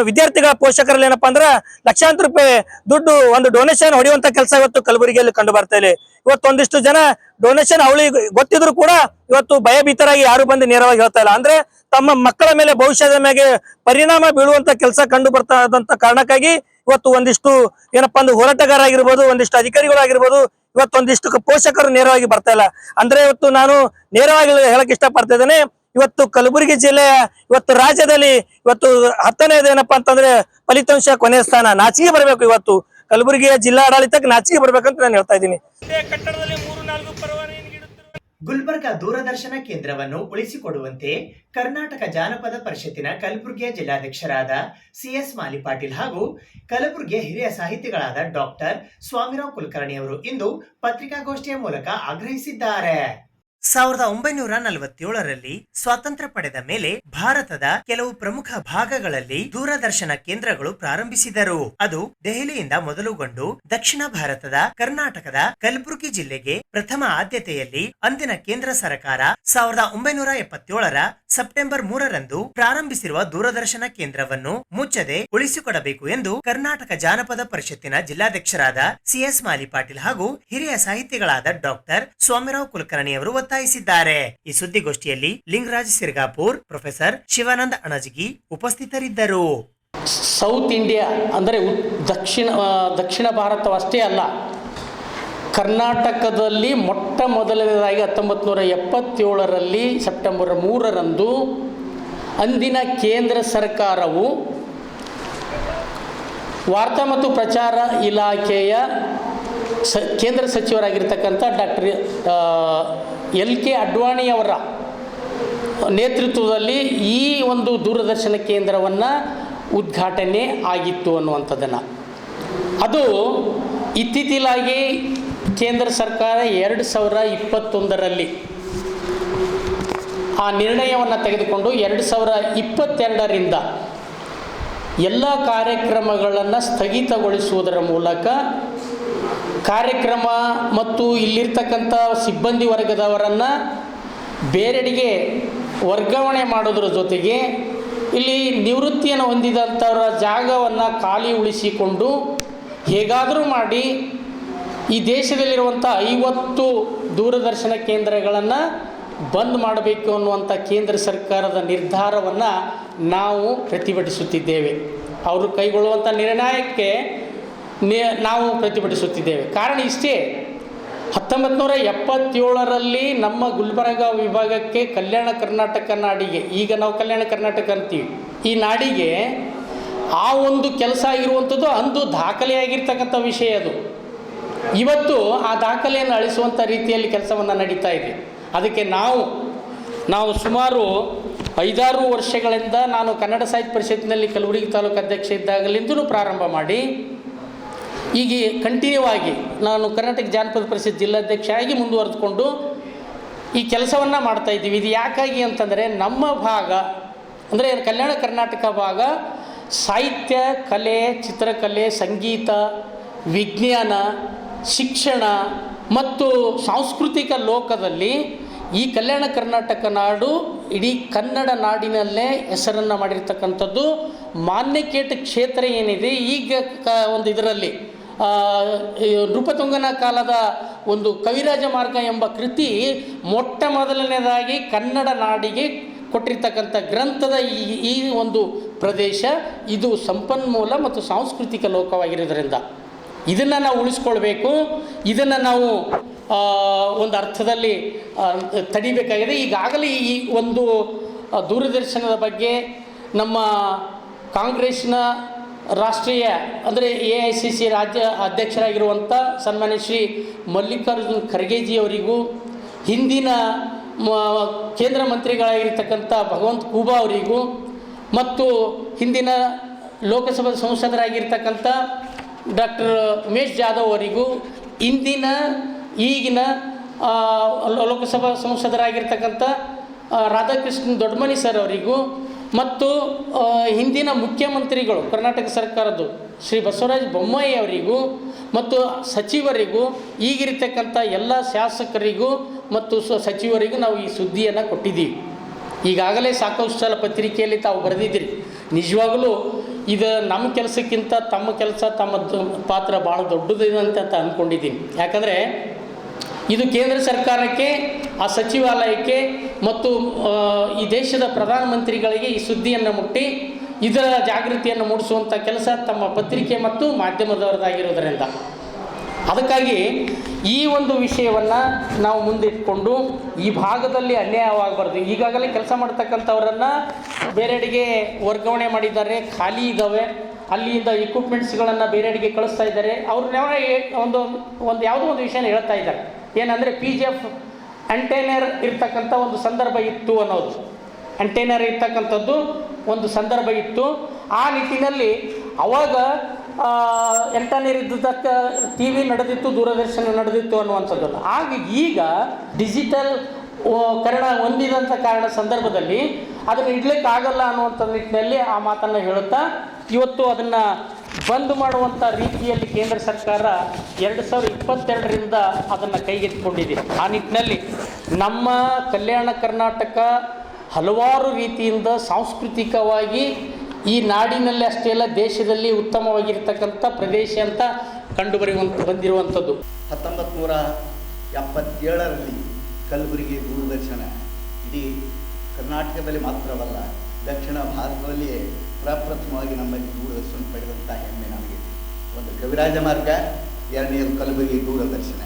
ವಿದ್ಯಾರ್ಥಿಗಳ ಪೋಷಕರಲ್ಲಿ ಏನಪ್ಪಾ ಅಂದ್ರೆ ಲಕ್ಷಾಂತರ ರೂಪಾಯಿ ದುಡ್ಡು ಒಂದು ಡೊನೇಷನ್ ಹೊಡೆಯುವಂತ ಕೆಲಸ ಇವತ್ತು ಕಲಬುರಗಿಯಲ್ಲಿ ಕಂಡು ಬರ್ತಾ ಇದೆ. ಇವತ್ತು ಒಂದಿಷ್ಟು ಜನ ಡೊನೇಷನ್ ಅವಳಿಗೆ ಗೊತ್ತಿದ್ರು ಕೂಡ ಇವತ್ತು ಭಯಭೀತರಾಗಿ ಯಾರು ಬಂದು ನೇರವಾಗಿ ಹೇಳ್ತಾ ಇಲ್ಲ. ಅಂದ್ರೆ ತಮ್ಮ ಮಕ್ಕಳ ಮೇಲೆ ಭವಿಷ್ಯದ ಮೇಲೆ ಪರಿಣಾಮ ಬೀಳುವಂತ ಕೆಲಸ ಕಂಡು ಬರ್ತಾ ಇದ್ದಂತ ಕಾರಣಕ್ಕಾಗಿ ಇವತ್ತು ಒಂದಿಷ್ಟು ಏನಪ್ಪಾ ಅಂದ್ರೆ ಹೋರಾಟಗಾರ ಆಗಿರ್ಬೋದು, ಒಂದಿಷ್ಟು ಅಧಿಕಾರಿಗಳು ಆಗಿರ್ಬೋದು, ಇವತ್ತು ಒಂದಿಷ್ಟು ಪೋಷಕರು ನೇರವಾಗಿ ಬರ್ತಾ ಇಲ್ಲ. ಅಂದ್ರೆ ಇವತ್ತು ನಾನು ನೇರವಾಗಿ ಹೇಳಕ್ ಇಷ್ಟಪಡ್ತಾ ಇದ್ದೇನೆ, ಇವತ್ತು ಕಲಬುರಗಿ ಜಿಲ್ಲೆಯ ಇವತ್ತು ರಾಜ್ಯದಲ್ಲಿ ಇವತ್ತು 10ನೇದು ಏನಪ್ಪಾ ಅಂತಂದ್ರೆ ಫಲಿತಾಂಶ ಕೊನೆಯ ಸ್ಥಾನ. ನಾಚಿಕೆ ಬರಬೇಕು. ಇವತ್ತು ಕಲಬುರಗಿಯ ಜಿಲ್ಲಾಡಳಿತಕ್ಕೆ ನಾಚಿಕೆ ಬರ್ಬೇಕಂತ ನಾನು ಹೇಳ್ತಾ ಇದ್ದೀನಿ. ಕಟ್ಟಡದಲ್ಲಿ 3-4 ಪರವಾನಗಿ ನೀಡುತ್ತಿರುವ ಗುಲ್ಬರ್ಗಾ ದೂರದರ್ಶನ ಕೇಂದ್ರವನ್ನು ಉಳಿಸಿಕೊಡುವಂತೆ ಕರ್ನಾಟಕ ಜಾನಪದ ಪರಿಷತ್ತಿನ ಕಲಬುರಗಿಯ ಜಿಲ್ಲಾಧ್ಯಕ್ಷರಾದ ಸಿಎಸ್ ಮಾಲಿ ಪಾಟೀಲ್ ಹಾಗೂ ಕಲಬುರಗಿಯ ಹಿರಿಯ ಸಾಹಿತಿಗಳಾದ ಡಾಕ್ಟರ್ ಸ್ವಾಮಿರಾವ್ ಕುಲಕರ್ಣಿ ಅವರು ಇಂದು ಪತ್ರಿಕಾಗೋಷ್ಠಿಯ ಮೂಲಕ ಆಗ್ರಹಿಸಿದ್ದಾರೆ. 1947ರಲ್ಲಿ ಸ್ವಾತಂತ್ರ್ಯ ಪಡೆದ ಮೇಲೆ ಭಾರತದ ಕೆಲವು ಪ್ರಮುಖ ಭಾಗಗಳಲ್ಲಿ ದೂರದರ್ಶನ ಕೇಂದ್ರಗಳು ಪ್ರಾರಂಭಿಸಿದರು. ಅದು ದೆಹಲಿಯಿಂದ ಮೊದಲುಗೊಂಡು ದಕ್ಷಿಣ ಭಾರತದ ಕರ್ನಾಟಕದ ಕಲಬುರಗಿ ಜಿಲ್ಲೆಗೆ ಪ್ರಥಮ ಆದ್ಯತೆಯಲ್ಲಿ ಅಂದಿನ ಕೇಂದ್ರ ಸರ್ಕಾರ 1977ರ ಸೆಪ್ಟೆಂಬರ್ 3ರಂದು ಪ್ರಾರಂಭಿಸಿರುವ ದೂರದರ್ಶನ ಕೇಂದ್ರವನ್ನು ಮುಚ್ಚದೆ ಉಳಿಸಿಕೊಡಬೇಕು ಎಂದು ಕರ್ನಾಟಕ ಜಾನಪದ ಪರಿಷತ್ತಿನ ಜಿಲ್ಲಾಧ್ಯಕ್ಷರಾದ ಸಿಎಸ್ ಮಾಲಿ ಪಾಟೀಲ್ ಹಾಗೂ ಹಿರಿಯ ಸಾಹಿತಿಗಳಾದ ಡಾಕ್ಟರ್ ಸ್ವಾಮಿರಾವ್ ಕುಲಕರ್ಣಿ ಅವರು ಒತ್ತಾಯಿಸಿದ್ದಾರೆ. ಈ ಸುದ್ದಿಗೋಷ್ಠಿಯಲ್ಲಿ ಲಿಂಗರಾಜ್ ಸಿರ್ಗಾಪುರ್, ಪ್ರೊಫೆಸರ್ ಶಿವಾನಂದ ಅಣಜಗಿ ಉಪಸ್ಥಿತರಿದ್ದರು. ಸೌತ್ ಇಂಡಿಯಾ ಅಂದರೆ ದಕ್ಷಿಣ ಭಾರತವಷ್ಟೇ ಅಲ್ಲ, ಕರ್ನಾಟಕದಲ್ಲಿ ಮೊಟ್ಟ ಮೊದಲನೇದಾಗಿ 1977ರಲ್ಲಿ ಸೆಪ್ಟೆಂಬರ್ 3ರಂದು ಅಂದಿನ ಕೇಂದ್ರ ಸರ್ಕಾರವು ವಾರ್ತಾ ಮತ್ತು ಪ್ರಚಾರ ಇಲಾಖೆಯ ಕೇಂದ್ರ ಸಚಿವರಾಗಿರ್ತಕ್ಕಂಥ ಡಾಕ್ಟರ್ LK ಅಡ್ವಾಣಿಯವರ ನೇತೃತ್ವದಲ್ಲಿ ಈ ಒಂದು ದೂರದರ್ಶನ ಕೇಂದ್ರವನ್ನು ಉದ್ಘಾಟನೆ ಆಗಿತ್ತು ಅನ್ನುವಂಥದ್ದನ್ನು. ಅದು ಇತ್ತೀಚೆಗಾಗಿ ಕೇಂದ್ರ ಸರ್ಕಾರ 2021ರಲ್ಲಿ ಆ ನಿರ್ಣಯವನ್ನು ತೆಗೆದುಕೊಂಡು 2022ರಿಂದ ಎಲ್ಲ ಕಾರ್ಯಕ್ರಮಗಳನ್ನು ಸ್ಥಗಿತಗೊಳಿಸುವುದರ ಮೂಲಕ ಕಾರ್ಯಕ್ರಮ ಮತ್ತು ಇಲ್ಲಿರ್ತಕ್ಕಂಥ ಸಿಬ್ಬಂದಿ ವರ್ಗದವರನ್ನು ಬೇರೆಡೆಗೆ ವರ್ಗಾವಣೆ ಮಾಡೋದ್ರ ಜೊತೆಗೆ ಇಲ್ಲಿ ನಿವೃತ್ತಿಯನ್ನು ಹೊಂದಿದಂಥವರ ಜಾಗವನ್ನು ಖಾಲಿ ಉಳಿಸಿಕೊಂಡು ಹೇಗಾದರೂ ಮಾಡಿ ಈ ದೇಶದಲ್ಲಿರುವಂಥ 50 ದೂರದರ್ಶನ ಕೇಂದ್ರಗಳನ್ನು ಬಂದ್ ಮಾಡಬೇಕು ಅನ್ನುವಂಥ ಕೇಂದ್ರ ಸರ್ಕಾರದ ನಿರ್ಧಾರವನ್ನು ನಾವು ಪ್ರತಿಭಟಿಸುತ್ತಿದ್ದೇವೆ. ಅವರು ಕೈಗೊಳ್ಳುವಂಥ ನಿರ್ಣಯಕ್ಕೆ ನಾವು ಪ್ರತಿಭಟಿಸುತ್ತಿದ್ದೇವೆ. ಕಾರಣ ಇಷ್ಟೇ, 1977ರಲ್ಲಿ ನಮ್ಮ ಗುಲ್ಬರ್ಗ ವಿಭಾಗಕ್ಕೆ ಕಲ್ಯಾಣ ಕರ್ನಾಟಕ ನಾಡಿಗೆ, ಈಗ ನಾವು ಕಲ್ಯಾಣ ಕರ್ನಾಟಕ ಅಂತೀವಿ, ಈ ನಾಡಿಗೆ ಆ ಒಂದು ಕೆಲಸ ಆಗಿರುವಂಥದ್ದು ಅಂದು ದಾಖಲೆಯಾಗಿರ್ತಕ್ಕಂಥ ವಿಷಯ. ಅದು ಇವತ್ತು ಆ ದಾಖಲೆಯನ್ನು ಅಳಿಸುವಂಥ ರೀತಿಯಲ್ಲಿ ಕೆಲಸವನ್ನು ನಡೀತಾ ಇದೆ. ಅದಕ್ಕೆ ನಾವು ಸುಮಾರು 5-6 ವರ್ಷಗಳಿಂದ ನಾನು ಕನ್ನಡ ಸಾಹಿತ್ಯ ಪರಿಷತ್ತಿನಲ್ಲಿ ಕಲಬುರಗಿ ತಾಲೂಕು ಅಧ್ಯಕ್ಷ ಇದ್ದಾಗಲಿಂದಲೂ ಪ್ರಾರಂಭ ಮಾಡಿ ಈಗ ಕಂಟಿನ್ಯೂ ಆಗಿ ನಾನು ಕರ್ನಾಟಕ ಜಾನಪದ ಪರಿಷತ್ ಜಿಲ್ಲಾಧ್ಯಕ್ಷ ಆಗಿ ಮುಂದುವರೆದುಕೊಂಡು ಈ ಕೆಲಸವನ್ನು ಮಾಡ್ತಾಯಿದ್ದೀವಿ. ಇದು ಯಾಕಾಗಿ ಅಂತಂದರೆ ನಮ್ಮ ಭಾಗ ಅಂದರೆ ಕಲ್ಯಾಣ ಕರ್ನಾಟಕ ಭಾಗ ಸಾಹಿತ್ಯ, ಕಲೆ, ಚಿತ್ರಕಲೆ, ಸಂಗೀತ, ವಿಜ್ಞಾನ, ಶಿಕ್ಷಣ ಮತ್ತು ಸಾಂಸ್ಕೃತಿಕ ಲೋಕದಲ್ಲಿ ಈ ಕಲ್ಯಾಣ ಕರ್ನಾಟಕ ನಾಡು ಇಡೀ ಕನ್ನಡ ನಾಡಿನಲ್ಲೇ ಹೆಸರನ್ನು ಮಾಡಿರ್ತಕ್ಕಂಥದ್ದು. ಮಾನ್ಯಕೇಟ ಕ್ಷೇತ್ರ ಏನಿದೆ ಈಗ ಒಂದು ಇದರಲ್ಲಿ ನೃಪತುಂಗನ ಕಾಲದ ಒಂದು ಕವಿರಾಜ ಮಾರ್ಗ ಎಂಬ ಕೃತಿ ಮೊಟ್ಟ ಮೊದಲನೇದಾಗಿ ಕನ್ನಡ ನಾಡಿಗೆ ಕೊಟ್ಟಿರ್ತಕ್ಕಂಥ ಗ್ರಂಥದ ಈ ಒಂದು ಪ್ರದೇಶ ಇದು ಸಂಪನ್ಮೂಲ ಮತ್ತು ಸಾಂಸ್ಕೃತಿಕ ಲೋಕವಾಗಿರೋದ್ರಿಂದ ಇದನ್ನು ನಾವು ಉಳಿಸ್ಕೊಳ್ಬೇಕು. ಇದನ್ನು ನಾವು ಒಂದು ಅರ್ಥದಲ್ಲಿ ತಡಿಬೇಕಾಗಿದೆ. ಈಗಾಗಲೇ ಈ ಒಂದು ದೂರದರ್ಶನದ ಬಗ್ಗೆ ನಮ್ಮ ಕಾಂಗ್ರೆಸ್ನ ರಾಷ್ಟ್ರೀಯ ಅಂದರೆ AICC ರಾಜ್ಯ ಅಧ್ಯಕ್ಷರಾಗಿರುವಂಥ ಸನ್ಮಾನ್ಯ ಶ್ರೀ ಮಲ್ಲಿಕಾರ್ಜುನ್ ಖರ್ಗೆಜಿಯವರಿಗೂ, ಹಿಂದಿನ ಕೇಂದ್ರ ಮಂತ್ರಿಗಳಾಗಿರ್ತಕ್ಕಂಥ ಭಗವಂತ ಖೂಬಾ ಅವರಿಗೂ ಮತ್ತು ಹಿಂದಿನ ಲೋಕಸಭಾ ಸಂಸದರಾಗಿರ್ತಕ್ಕಂಥ ಡಾಕ್ಟರ್ ಉಮೇಶ್ ಜಾಧವ್ ಅವರಿಗೂ, ಈಗಿನ ಲೋಕಸಭಾ ಸಂಸದರಾಗಿರ್ತಕ್ಕಂಥ ರಾಧಾಕೃಷ್ಣ ದೊಡ್ಡಮನಿ ಸರ್ ಅವರಿಗೂ ಮತ್ತು ಹಿಂದಿನ ಮುಖ್ಯಮಂತ್ರಿಗಳು ಕರ್ನಾಟಕ ಸರ್ಕಾರದ್ದು ಶ್ರೀ ಬಸವರಾಜ ಬೊಮ್ಮಾಯಿ ಅವರಿಗೂ ಮತ್ತು ಸಚಿವರಿಗೂ, ಈಗಿರ್ತಕ್ಕಂಥ ಎಲ್ಲ ಶಾಸಕರಿಗೂ ಮತ್ತು ಸಚಿವರಿಗೂ ನಾವು ಈ ಸುದ್ದಿಯನ್ನು ಕೊಟ್ಟಿದ್ದೀವಿ. ಈಗಾಗಲೇ ಸಾಕಷ್ಟು ಸಲ ಪತ್ರಿಕೆಯಲ್ಲಿ ತಾವು ಬರೆದಿದ್ದೀರಿ. ನಿಜವಾಗಲೂ ಇದು ನಮ್ಮ ಕೆಲಸಕ್ಕಿಂತ ತಮ್ಮ ಕೆಲಸ, ತಮ್ಮ ಪಾತ್ರ ಭಾಳ ದೊಡ್ಡದಿದೆ ಅಂತ ಅಂದ್ಕೊಂಡಿದ್ದೀನಿ. ಯಾಕಂದರೆ ಇದು ಕೇಂದ್ರ ಸರ್ಕಾರಕ್ಕೆ, ಆ ಸಚಿವಾಲಯಕ್ಕೆ ಮತ್ತು ಈ ದೇಶದ ಪ್ರಧಾನಮಂತ್ರಿಗಳಿಗೆ ಈ ಸುದ್ದಿಯನ್ನು ಮುಟ್ಟಿ ಇದರ ಜಾಗೃತಿಯನ್ನು ಮೂಡಿಸುವಂಥ ಕೆಲಸ ತಮ್ಮ ಪತ್ರಿಕೆ ಮತ್ತು ಮಾಧ್ಯಮದವರದಾಗಿರೋದರಿಂದ ಅದಕ್ಕಾಗಿ ಈ ಒಂದು ವಿಷಯವನ್ನು ನಾವು ಮುಂದಿಟ್ಕೊಂಡು ಈ ಭಾಗದಲ್ಲಿ ಅನ್ಯಾಯವಾಗಬಾರ್ದು. ಈಗಾಗಲೇ ಕೆಲಸ ಮಾಡ್ತಕ್ಕಂಥವರನ್ನು ಬೇರೆಡೆಗೆ ವರ್ಗಾವಣೆ ಮಾಡಿದ್ದಾರೆ, ಖಾಲಿ ಇದ್ದಾವೆ. ಅಲ್ಲಿಂದ ಇಕ್ವಿಪ್ಮೆಂಟ್ಸ್ಗಳನ್ನು ಬೇರೆಯವರಿಗೆ ಕಳಿಸ್ತಾ ಇದ್ದಾರೆ. ಅವ್ರು ಒಂದು ಯಾವುದೋ ಒಂದು ವಿಷಯನ ಹೇಳ್ತಾ ಇದ್ದಾರೆ, ಏನಂದರೆ PGF ಅಂಟೈನರ್ ಇರ್ತಕ್ಕಂಥ ಒಂದು ಸಂದರ್ಭ ಇತ್ತು ಅನ್ನೋದು. ಅಂಟೈನರ್ ಇರ್ತಕ್ಕಂಥದ್ದು ಒಂದು ಸಂದರ್ಭ ಇತ್ತು. ಆ ನಿಟ್ಟಿನಲ್ಲಿ ಅವಾಗ ಅಂಟೈನರ್ ಇದ್ದದಕ್ಕೆ TV ನಡೆದಿತ್ತು, ದೂರದರ್ಶನ ನಡೆದಿತ್ತು ಅನ್ನುವಂಥದ್ದನ್ನು. ಈಗ ಡಿಜಿಟಲ್ ಕನ್ನಡ ಹೊಂದಿದಂಥ ಕಾರಣ ಸಂದರ್ಭದಲ್ಲಿ ಅದನ್ನು ಇಡ್ಲಿಕ್ಕೆ ಆಗಲ್ಲ ಅನ್ನುವಂಥ ನಿಟ್ಟಿನಲ್ಲಿ ಆ ಮಾತನ್ನು ಹೇಳುತ್ತಾ ಇವತ್ತು ಅದನ್ನು ಬಂದ್ ಮಾಡುವಂಥ ರೀತಿಯಲ್ಲಿ ಕೇಂದ್ರ ಸರ್ಕಾರ 2022ರಿಂದ ಅದನ್ನು ಕೈಗೆತ್ತಿಕೊಂಡಿದೆ. ಆ ನಿಟ್ಟಿನಲ್ಲಿ ನಮ್ಮ ಕಲ್ಯಾಣ ಕರ್ನಾಟಕ ಹಲವಾರು ರೀತಿಯಿಂದ ಸಾಂಸ್ಕೃತಿಕವಾಗಿ ಈ ನಾಡಿನಲ್ಲಿ ಅಷ್ಟೇ ಅಲ್ಲ ದೇಶದಲ್ಲಿ ಉತ್ತಮವಾಗಿರ್ತಕ್ಕಂಥ ಪ್ರದೇಶ ಅಂತ ಬಂದಿರುವಂಥದ್ದು. 1977ರಲ್ಲಿ ಕಲಬುರಗಿ ದೂರದರ್ಶನ ಇಡೀ ಕರ್ನಾಟಕದಲ್ಲಿ ಮಾತ್ರವಲ್ಲ, ದಕ್ಷಿಣ ಭಾರತದಲ್ಲಿಯೇ ಪ್ರಪ್ರಥಮವಾಗಿ ನಮ್ಮಲ್ಲಿ ದೂರದರ್ಶನ ಪಡೆದಂಥ ಹೆಮ್ಮೆ ನಮಗೆ. ಒಂದು ಕವಿರಾಜ ಮಾರ್ಗ, ಎರಡನೇದು ಕಲಬುರಗಿ ದೂರದರ್ಶನ.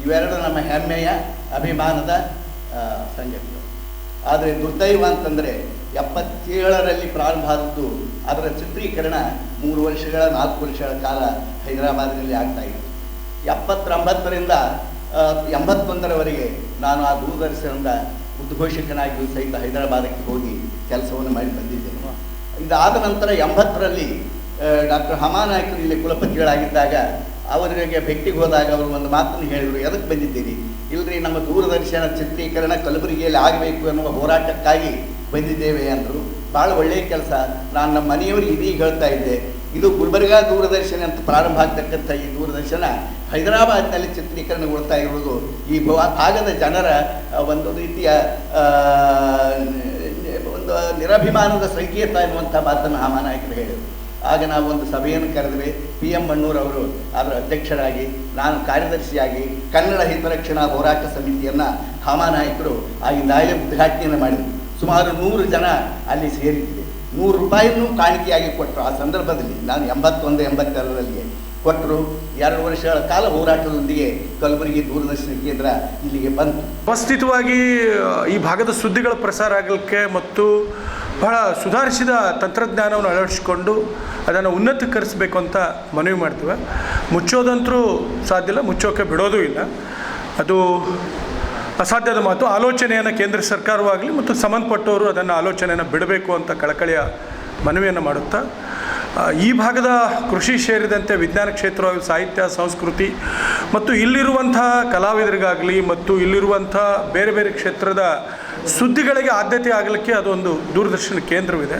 ಇವೆರಡು ನಮ್ಮ ಹೆಮ್ಮೆಯ ಅಭಿಮಾನದ ಸಂಗತಿಗಳು. ಆದರೆ ದುರ್ದೈವ ಅಂತಂದರೆ 77ರಲ್ಲಿ ಪ್ರಾರಂಭ ಆದದ್ದು, ಅದರ ಚಿತ್ರೀಕರಣ 3 ವರ್ಷಗಳ 4 ವರ್ಷಗಳ ಕಾಲ ಹೈದರಾಬಾದಿನಲ್ಲಿ ಆಗ್ತಾಯಿತ್ತು. 79ರಿಂದ 81ರವರೆಗೆ ನಾನು ಆ ದೂರದರ್ಶನದ ಉದ್ಘೋಷಕನಾಗಿಯೂ ಸಹಿತ ಹೈದರಾಬಾದಕ್ಕೆ ಹೋಗಿ ಕೆಲಸವನ್ನು ಮಾಡಿ ಬಂದಿದ್ದೇನೆ. ಇದಾದ ನಂತರ 80ರಲ್ಲಿ ಡಾಕ್ಟರ್ ಹಮಾನಾಯ್ಕರು ಇಲ್ಲಿ ಕುಲಪತಿಗಳಾಗಿದ್ದಾಗ ಅವರಿಗೆ ಭೇಟಿಗೆ ಹೋದಾಗ ಅವರು ಒಂದು ಮಾತನ್ನು ಹೇಳಿದರು, ಎದಕ್ಕೆ ಬಂದಿದ್ದೀರಿ? ಇಲ್ಲರಿ, ನಮ್ಮ ದೂರದರ್ಶನ ಚಿತ್ರೀಕರಣ ಕಲಬುರಗಿಯಲ್ಲಿ ಆಗಬೇಕು ಎನ್ನುವ ಹೋರಾಟಕ್ಕಾಗಿ ಬಂದಿದ್ದೇವೆ ಅಂದರು. ಭಾಳ ಒಳ್ಳೆಯ ಕೆಲಸ. ನಾನು ನಮ್ಮ ಮನೆಯವರಿಗೆ ಇದೀಗ ಹೇಳ್ತಾ ಇದ್ದೆ, ಇದು ಗುಲ್ಬರ್ಗಾ ದೂರದರ್ಶನ ಅಂತ ಪ್ರಾರಂಭ ಆಗ್ತಕ್ಕಂಥ ಈ ದೂರದರ್ಶನ ಹೈದರಾಬಾದ್ನಲ್ಲಿ ಚಿತ್ರೀಕರಣಗೊಳ್ತಾ ಇರುವುದು ಈ ಭಾಗದ ಜನರ ಒಂದು ರೀತಿಯ ಒಂದು ನಿರಭಿಮಾನದ ಸಂಕೇತ ಎನ್ನುವಂಥ ಮಾತನ್ನು ಹಾಮಾನಾಯಕರು ಹೇಳಿದರು. ಆಗ ನಾವು ಒಂದು ಸಭೆಯನ್ನು ಕರೆದ್ವಿ. PM ಮಣ್ಣೂರ್ ಅವರು ಅದರ ಅಧ್ಯಕ್ಷರಾಗಿ, ನಾನು ಕಾರ್ಯದರ್ಶಿಯಾಗಿ ಕನ್ನಡ ಹಿತರಕ್ಷಣಾ ಹೋರಾಟ ಸಮಿತಿಯನ್ನು ಹಾಮಾನಾಯಕರು ಆಗಿಂದಾಗಲೇ ಉದ್ಘಾಟನೆಯನ್ನು ಮಾಡಿದರು. ಸುಮಾರು 100 ಜನ ಅಲ್ಲಿ ಸೇರಿದ್ದೆ. 100 ರೂಪಾಯಿನೂ ಕಾಣಿಕೆಯಾಗಿ ಕೊಟ್ಟರು. ಆ ಸಂದರ್ಭದಲ್ಲಿ ನಾನು 81-82ರಲ್ಲಿ ಕೊಟ್ಟರು. 2 ವರ್ಷಗಳ ಕಾಲ ಹೋರಾಟದೊಂದಿಗೆ ಕಲಬುರಗಿ ದೂರದರ್ಶನ ಕೇಂದ್ರ ಇಲ್ಲಿಗೆ ಬಂತು. ವ್ಯವಸ್ಥಿತವಾಗಿ ಈ ಭಾಗದ ಸುದ್ದಿಗಳ ಪ್ರಸಾರ ಆಗಲಿಕ್ಕೆ ಮತ್ತು ಬಹಳ ಸುಧಾರಿಸಿದ ತಂತ್ರಜ್ಞಾನವನ್ನು ಅಳವಡಿಸಿಕೊಂಡು ಅದನ್ನು ಉನ್ನತೀಕರಿಸಬೇಕು ಅಂತ ಮನವಿ ಮಾಡ್ತೀವಿ. ಮುಚ್ಚೋದಂತರೂ ಸಾಧ್ಯ ಇಲ್ಲ, ಮುಚ್ಚೋಕ್ಕೆ ಬಿಡೋದೂ ಇಲ್ಲ, ಅದು ಅಸಾಧ್ಯದ ಮಾತು. ಆಲೋಚನೆಯನ್ನು ಕೇಂದ್ರ ಸರ್ಕಾರವಾಗಲಿ ಮತ್ತು ಸಂಬಂಧಪಟ್ಟವರು ಅದನ್ನು ಆಲೋಚನೆಯನ್ನು ಬಿಡಬೇಕು ಅಂತ ಕಳಕಳಿಯ ಮನವಿಯನ್ನು ಮಾಡುತ್ತಾ, ಈ ಭಾಗದ ಕೃಷಿ ಸೇರಿದಂತೆ ವಿಜ್ಞಾನ ಕ್ಷೇತ್ರವಾಗಿ ಸಾಹಿತ್ಯ, ಸಂಸ್ಕೃತಿ ಮತ್ತು ಇಲ್ಲಿರುವಂಥ ಕಲಾವಿದರಿಗಾಗಲಿ ಮತ್ತು ಇಲ್ಲಿರುವಂಥ ಬೇರೆ ಬೇರೆ ಕ್ಷೇತ್ರದ ಸುದ್ದಿಗಳಿಗೆ ಆದ್ಯತೆ ಆಗಲಿಕ್ಕೆ ಅದೊಂದು ದೂರದರ್ಶನ ಕೇಂದ್ರವಿದೆ.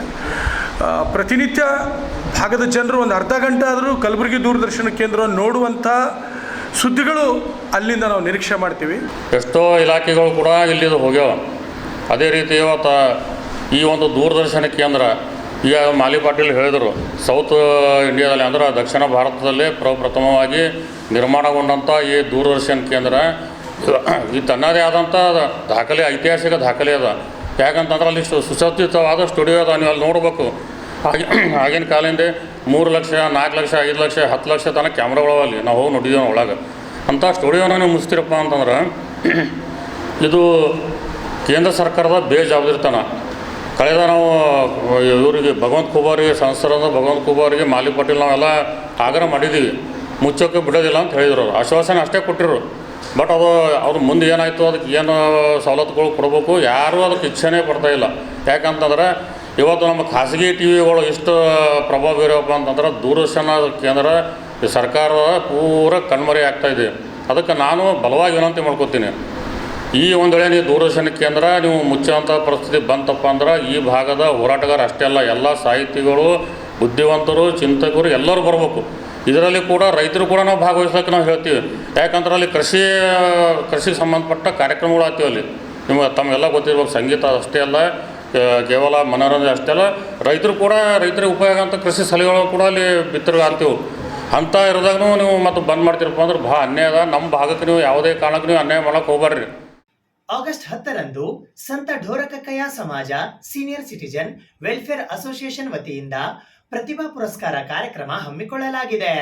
ಪ್ರತಿನಿತ್ಯ ಭಾಗದ ಜನರು ಒಂದು ಅರ್ಧ ಗಂಟೆ ಆದರೂ ಕಲಬುರಗಿ ದೂರದರ್ಶನ ಕೇಂದ್ರವನ್ನು ನೋಡುವಂಥ ಸುದ್ದಿಗಳು ಅಲ್ಲಿಂದ ನಾವು ನಿರೀಕ್ಷೆ ಮಾಡ್ತೀವಿ. ಎಷ್ಟೋ ಇಲಾಖೆಗಳು ಕೂಡ ಇಲ್ಲಿದು ಹೋಗ್ಯಾವ. ಅದೇ ರೀತಿ ಇವತ್ತು ಈ ಒಂದು ದೂರದರ್ಶನ ಕೇಂದ್ರ ಈಗ ಮಾಲಿ ಪಾಟೀಲ್ ಹೇಳಿದರು, ಸೌತ್ ಇಂಡಿಯಾದಲ್ಲಿ ಅಂದ್ರೆ ದಕ್ಷಿಣ ಭಾರತದಲ್ಲೇ ಪ್ರಪ್ರಥಮವಾಗಿ ನಿರ್ಮಾಣಗೊಂಡಂಥ ಈ ದೂರದರ್ಶನ ಕೇಂದ್ರ ಈ ತನ್ನದೇ ಆದಂಥ ದಾಖಲೆ, ಐತಿಹಾಸಿಕ ದಾಖಲೆ ಅದ. ಯಾಕಂತಂದ್ರೆ ಅಲ್ಲಿ ಸುಸಜ್ಜಿತವಾದ ಸ್ಟುಡಿಯೋ ಅದ. ನೀವು ಅಲ್ಲಿ ನೋಡಬೇಕು. ಆಗಿನ ಕಾಲಿಂದ 3 ಲಕ್ಷ, 4 ಲಕ್ಷ, 5 ಲಕ್ಷ, 10 ಲಕ್ಷ ತನಕ ಕ್ಯಾಮ್ರಾಗಳು ಅಲ್ಲಿ ನಾವು ಹೋಗಿ ನೋಡಿದ್ದೇವೆ ಒಳಗೆ. ಅಂಥ ಸ್ಟುಡಿಯೋನ ನೀವು ಮುಗಿಸ್ತೀರಪ್ಪ ಅಂತಂದ್ರೆ ಇದು ಕೇಂದ್ರ ಸರ್ಕಾರದ ಬೇಜವಾಬ್ದಾರಿತನ. ಕಳೆದ ನಾವು ಇವರಿಗೆ ಭಗವಂತ ಖೂಬಾರಿಗೆ, ಸಂಸ್ಥಾನದ ಭಗವಂತ ಖೂಬಾರಿಗೆ, ಮಾಲಿ ಪಾಟೀಲ್ ನಾವೆಲ್ಲ ಆಗ್ರಹ ಮಾಡಿದ್ದೀವಿ, ಮುಚ್ಚೋಕ್ಕೆ ಬಿಡೋದಿಲ್ಲ ಅಂತ ಹೇಳಿದರು. ಆಶ್ವಾಸನೆ ಅಷ್ಟೇ ಕೊಟ್ಟಿರು. ಬಟ್ ಅದು ಮುಂದೆ ಏನಾಯಿತು, ಅದಕ್ಕೆ ಏನು ಸವಲತ್ತುಗಳು ಕೊಡಬೇಕು, ಯಾರೂ ಅದಕ್ಕೆ ಇಚ್ಛೆನೇ ಪಡ್ತಾಯಿಲ್ಲ. ಯಾಕಂತಂದ್ರೆ ಇವತ್ತು ನಮ್ಮ ಖಾಸಗಿ TVಗಳು ಎಷ್ಟು ಪ್ರಭಾವ ಬೀರಪ್ಪ ಅಂತಂದ್ರೆ ದೂರದರ್ಶನ ಕೇಂದ್ರ ಸರ್ಕಾರದ ಪೂರ ಕಣ್ಮರೆ ಆಗ್ತಾಯಿದೆ. ಅದಕ್ಕೆ ನಾನು ಬಲವಾಗಿ ವಿನಂತಿ ಮಾಡ್ಕೊತೀನಿ, ಈ ಒಂದು ವೇಳೆ ನೀವು ದೂರದರ್ಶನ ಕೇಂದ್ರ ನೀವು ಮುಚ್ಚುವಂಥ ಪರಿಸ್ಥಿತಿ ಬಂತಪ್ಪ ಅಂದ್ರೆ ಈ ಭಾಗದ ಹೋರಾಟಗಾರ ಅಷ್ಟೇ ಅಲ್ಲ, ಎಲ್ಲ ಸಾಹಿತಿಗಳು, ಬುದ್ಧಿವಂತರು, ಚಿಂತಕರು ಎಲ್ಲರೂ ಬರಬೇಕು. ಇದರಲ್ಲಿ ಕೂಡ ರೈತರು ಕೂಡ ನಾವು ಭಾಗವಹಿಸೋಕ್ಕೆ ನಾವು ಹೇಳ್ತೀವಿ. ಯಾಕಂದ್ರೆ ಅಲ್ಲಿ ಕೃಷಿಗೆ ಸಂಬಂಧಪಟ್ಟ ಕಾರ್ಯಕ್ರಮಗಳು ಆಗ್ತೀವಿ ಅಲ್ಲಿ. ನಿಮ್ಗೆ ತಮಗೆಲ್ಲ ಗೊತ್ತಿರ್ಬೇಕು, ಸಂಗೀತ ಅಷ್ಟೇ ಅಲ್ಲ, ಕೇವಲ ಮನೋರಂಜನೆ ಅಷ್ಟೇ ಅಲ್ಲ, ರೈತರು ಕೂಡ ರೈತರಿಗೆ ಉಪಯೋಗ ಅಂತ ಕೃಷಿ ಸಲಹೆಗಳು ಕೂಡ ಅಲ್ಲಿ ಬಿತ್ತರಿಗೆ ಆಗ್ತೀವಿ. ಅಂತ ಇರೋದಾಗೂ ನೀವು ಮತ್ತು ಬಂದ್ ಮಾಡ್ತೀರಪ್ಪ ಅಂದ್ರೆ ಭಾಳ ಅನ್ಯಾಯ ಅದ. ನಮ್ಮ ಭಾಗಕ್ಕೆ ನೀವು ಯಾವುದೇ ಕಾರಣಕ್ಕೆ ನೀವು ಅನ್ಯಾಯ ಮಾಡೋಕ್ಕೆ ಹೋಗ್ಬಾರ್ರಿ. ಆಗಸ್ಟ್ 10ರಂದು ಸಂತ ಢೋರಕಕ್ಕಯ್ಯ ಸಮಾಜ ಸೀನಿಯರ್ ಸಿಟಿಜನ್ ವೆಲ್ಫೇರ್ ಅಸೋಸಿಯೇಷನ್ ವತಿಯಿಂದ ಪ್ರತಿಭಾ ಪುರಸ್ಕಾರ ಕಾರ್ಯಕ್ರಮ ಹಮ್ಮಿಕೊಳ್ಳಲಾಗಿದೆ.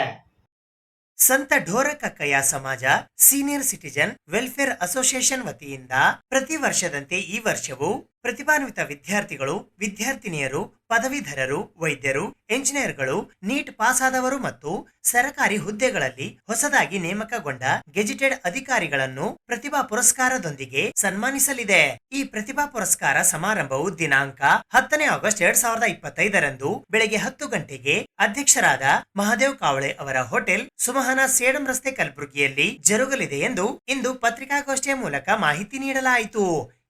ಸಂತ ಢೋರಕಕ್ಕಯ್ಯ ಸಮಾಜ ಸೀನಿಯರ್ ಸಿಟಿಜನ್ ವೆಲ್ಫೇರ್ ಅಸೋಸಿಯೇಷನ್ ವತಿಯಿಂದ ಪ್ರತಿ ವರ್ಷದಂತೆ ಈ ವರ್ಷವೂ ಪ್ರತಿಭಾನ್ವಿತ ವಿದ್ಯಾರ್ಥಿಗಳು, ವಿದ್ಯಾರ್ಥಿನಿಯರು, ಪದವೀಧರರು, ವೈದ್ಯರು, ಎಂಜಿನಿಯರ್ಗಳು, ನೀಟ್ ಪಾಸ್ ಆದವರು ಮತ್ತು ಸರ್ಕಾರಿ ಹುದ್ದೆಗಳಲ್ಲಿ ಹೊಸದಾಗಿ ನೇಮಕಗೊಂಡ ಗೆಜೆಟೆಡ್ ಅಧಿಕಾರಿಗಳನ್ನು ಪ್ರತಿಭಾ ಪುರಸ್ಕಾರದೊಂದಿಗೆ ಸನ್ಮಾನಿಸಲಿದೆ. ಈ ಪ್ರತಿಭಾ ಪುರಸ್ಕಾರ ಸಮಾರಂಭವು ದಿನಾಂಕ 10 ಆಗಸ್ಟ್ 2025 ಬೆಳಗ್ಗೆ 10 ಗಂಟೆಗೆ ಅಧ್ಯಕ್ಷರಾದ ಮಹಾದೇವ್ ಕಾವಳೆ ಅವರ ಹೋಟೆಲ್ ಸುಮಹನ ಸೇಡಂ ರಸ್ತೆ ಕಲಬುರಗಿಯಲ್ಲಿ ಜರುಗಲಿದೆ ಎಂದು ಇಂದು ಪತ್ರಿಕಾಗೋಷ್ಠಿಯ ಮೂಲಕ ಮಾಹಿತಿ ನೀಡಲಾಯಿತು.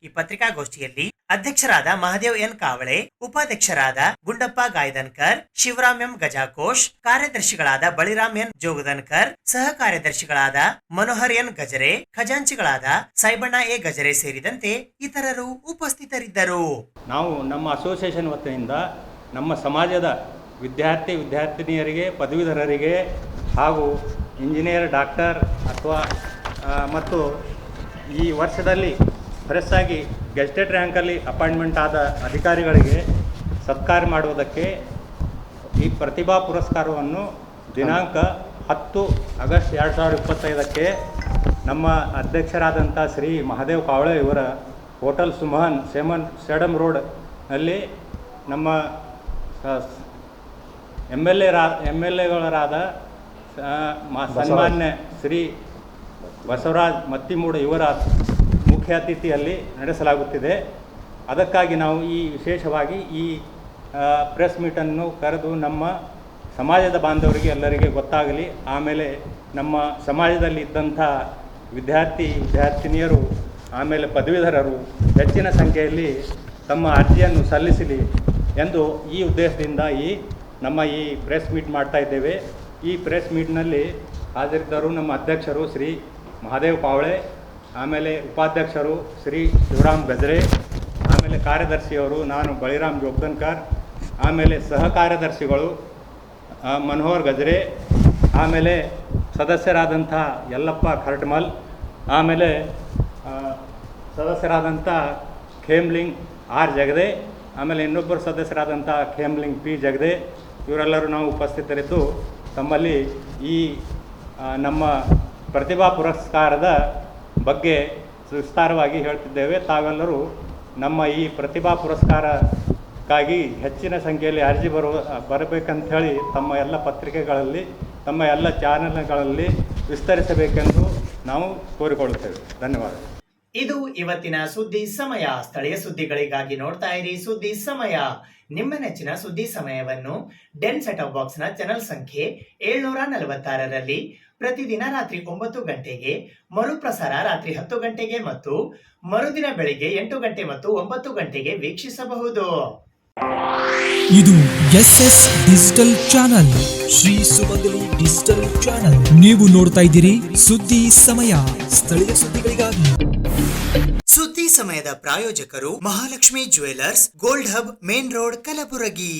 ಈ ಪತ್ರಿಕಾಗೋಷ್ಠಿಯಲ್ಲಿ ಅಧ್ಯಕ್ಷರಾದ ಮಹಾದೇವ್ ಎನ್ ಕಾವಳೆ, ಉಪಾಧ್ಯಕ್ಷರಾದ ಗುಂಡಪ್ಪ ಗಾಯ್ದನ್ಕರ್, ಶಿವರಾಮ್ ಎಂ ಗಜಾಕೋಶ್, ಕಾರ್ಯದರ್ಶಿಗಳಾದ ಬಳಿರಾಮ್ ಎನ್ ಜೋಗದನ್ಕರ್, ಸಹ ಕಾರ್ಯದರ್ಶಿಗಳಾದ ಮನೋಹರ್ ಎನ್ ಗಜರೆ, ಖಜಾಂಚಿಗಳಾದ ಸಾಯಿಬಣ್ಣ ಎ ಗಜರೆ ಸೇರಿದಂತೆ ಇತರರು ಉಪಸ್ಥಿತರಿದ್ದರು. ನಾವು ನಮ್ಮ ಅಸೋಸಿಯೇಷನ್ ವತಿಯಿಂದ ನಮ್ಮ ಸಮಾಜದ ವಿದ್ಯಾರ್ಥಿನಿಯರಿಗೆ, ಪದವೀಧರರಿಗೆ ಹಾಗೂ ಇಂಜಿನಿಯರ್, ಡಾಕ್ಟರ್ ಅಥವಾ ಮತ್ತು ಈ ವರ್ಷದಲ್ಲಿ ಫ್ರೆಶ್ ಗೆಜೆಟೆಡ್ ರ್ಯಾಂಕಲ್ಲಿ ಅಪಾಯಿಂಟ್ಮೆಂಟ್ ಆದ ಅಧಿಕಾರಿಗಳಿಗೆ ಸತ್ಕಾರ ಮಾಡುವುದಕ್ಕೆ ಈ ಪ್ರತಿಭಾ ಪುರಸ್ಕಾರವನ್ನು ದಿನಾಂಕ 10 ಆಗಸ್ಟ್ 2025 ನಮ್ಮ ಅಧ್ಯಕ್ಷರಾದಂಥ ಶ್ರೀ ಮಹಾದೇವ್ ಕಾವಳೆ ಇವರ ಹೋಟೆಲ್ ಸುಮಹನ್ ಸೇಡಂ ರೋಡ್ನಲ್ಲಿ ನಮ್ಮ ಎಮ್ ಎಲ್ ಎಗಳಾದ ಸನ್ಮಾನ್ಯ ಶ್ರೀ ಬಸವರಾಜ್ ಮತ್ತಿಮೂಡ ಇವರ ಮುಖ್ಯ ಅತಿಥಿಯಲ್ಲಿ ನಡೆಸಲಾಗುತ್ತಿದೆ. ಅದಕ್ಕಾಗಿ ನಾವು ವಿಶೇಷವಾಗಿ ಈ ಪ್ರೆಸ್ ಮೀಟನ್ನು ಕರೆದು ನಮ್ಮ ಸಮಾಜದ ಬಾಂಧವರಿಗೆ ಎಲ್ಲರಿಗೆ ಗೊತ್ತಾಗಲಿ, ಆಮೇಲೆ ನಮ್ಮ ಸಮಾಜದಲ್ಲಿ ಇದ್ದಂಥ ವಿದ್ಯಾರ್ಥಿನಿಯರು ಆಮೇಲೆ ಪದವೀಧರರು ಹೆಚ್ಚಿನ ಸಂಖ್ಯೆಯಲ್ಲಿ ತಮ್ಮ ಅರ್ಜಿಯನ್ನು ಸಲ್ಲಿಸಲಿ ಎಂದು ಈ ಉದ್ದೇಶದಿಂದ ನಮ್ಮ ಈ ಪ್ರೆಸ್ ಮೀಟ್ ಮಾಡ್ತಾ ಇದ್ದೇವೆ. ಈ ಪ್ರೆಸ್ ಮೀಟ್ನಲ್ಲಿ ಹಾಜರಿದ್ದರು ನಮ್ಮ ಅಧ್ಯಕ್ಷರು ಶ್ರೀ ಮಹಾದೇವ್ ಕಾವಳೆ, ಆಮೇಲೆ ಉಪಾಧ್ಯಕ್ಷರು ಶ್ರೀ ಶಿವರಾಮ್ ಗಜರೆ, ಆಮೇಲೆ ಕಾರ್ಯದರ್ಶಿಯವರು ನಾನು ಬಳಿರಾಮ್ ಜೋಗದನ್ಕರ್, ಆಮೇಲೆ ಸಹ ಕಾರ್ಯದರ್ಶಿಗಳು ಮನೋಹರ್ ಗಜರೆ, ಆಮೇಲೆ ಸದಸ್ಯರಾದಂಥ ಯಲ್ಲಪ್ಪ ಖರ್ಟ್ಮಲ್, ಆಮೇಲೆ ಸದಸ್ಯರಾದಂಥ ಖೇಮ್ಲಿಂಗ್ ಆರ್ ಜಗದೆ, ಆಮೇಲೆ ಇನ್ನೊಬ್ಬರು ಸದಸ್ಯರಾದಂಥ ಖೇಮ್ಲಿಂಗ್ ಪಿ ಜಗದೆ, ಇವರೆಲ್ಲರೂ ನಾವು ಉಪಸ್ಥಿತರಿದ್ದು ತಮ್ಮಲ್ಲಿ ಈ ನಮ್ಮ ಪ್ರತಿಭಾ ಪುರಸ್ಕಾರದ ಬಗ್ಗೆ ವಿಸ್ತಾರವಾಗಿ ಹೇಳ್ತಿದ್ದೇವೆ. ತಾವೆಲ್ಲರೂ ನಮ್ಮ ಈ ಪ್ರತಿಭಾ ಪುರಸ್ಕಾರಕ್ಕಾಗಿ ಹೆಚ್ಚಿನ ಸಂಖ್ಯೆಯಲ್ಲಿ ಅರ್ಜಿ ಬರಬೇಕಂತ ಹೇಳಿ ತಮ್ಮ ಎಲ್ಲ ಪತ್ರಿಕೆಗಳಲ್ಲಿ, ತಮ್ಮ ಎಲ್ಲ ಚಾನೆಲ್ಗಳಲ್ಲಿ ವಿಸ್ತರಿಸಬೇಕೆಂದು ನಾವು ಕೋರಿಕೊಳ್ಳುತ್ತೇವೆ. ಧನ್ಯವಾದ. ಇದು ಇವತ್ತಿನ ಸುದ್ದಿ ಸಮಯ. ಸ್ಥಳೀಯ ಸುದ್ದಿಗಳಿಗಾಗಿ ನೋಡ್ತಾ ಇರಿ ಸುದ್ದಿ ಸಮಯ. ನಿಮ್ಮ ನೆಚ್ಚಿನ ಸುದ್ದಿ ಸಮಯವನ್ನು ಡೆನ್ ಸೆಟ್ ಆಫ್ ಬಾಕ್ಸ್ ನ ಚಾನೆಲ್ ಸಂಖ್ಯೆ 746ರಲ್ಲಿ ಪ್ರತಿದಿನ ರಾತ್ರಿ 9 ಗಂಟೆಗೆ, ಮರುಪ್ರಸಾರ ರಾತ್ರಿ 10 ಗಂಟೆಗೆ ಮತ್ತು ಮರುದಿನ ಬೆಳಿಗ್ಗೆ 8 ಗಂಟೆ ಮತ್ತು 9 ಗಂಟೆಗೆ ವೀಕ್ಷಿಸಬಹುದು. ಇದು SS ಡಿಜಿಟಲ್ ಚಾನಲ್, ಶ್ರೀ ಸುಮಂಗಲಿ ಡಿಜಿಟಲ್ ಚಾನಲ್. ನೀವು ನೋಡ್ತಾ ಇದ್ದೀರಿ ಸುದ್ದಿ ಸಮಯ, ಸ್ಥಳೀಯ ಸುದ್ದಿಗಳಿಗಾಗಿ. ಸುದ್ದಿ ಸಮಯದ ಪ್ರಾಯೋಜಕರು Mahalakshmi jewellers, gold hub, main road, Kalaburagi.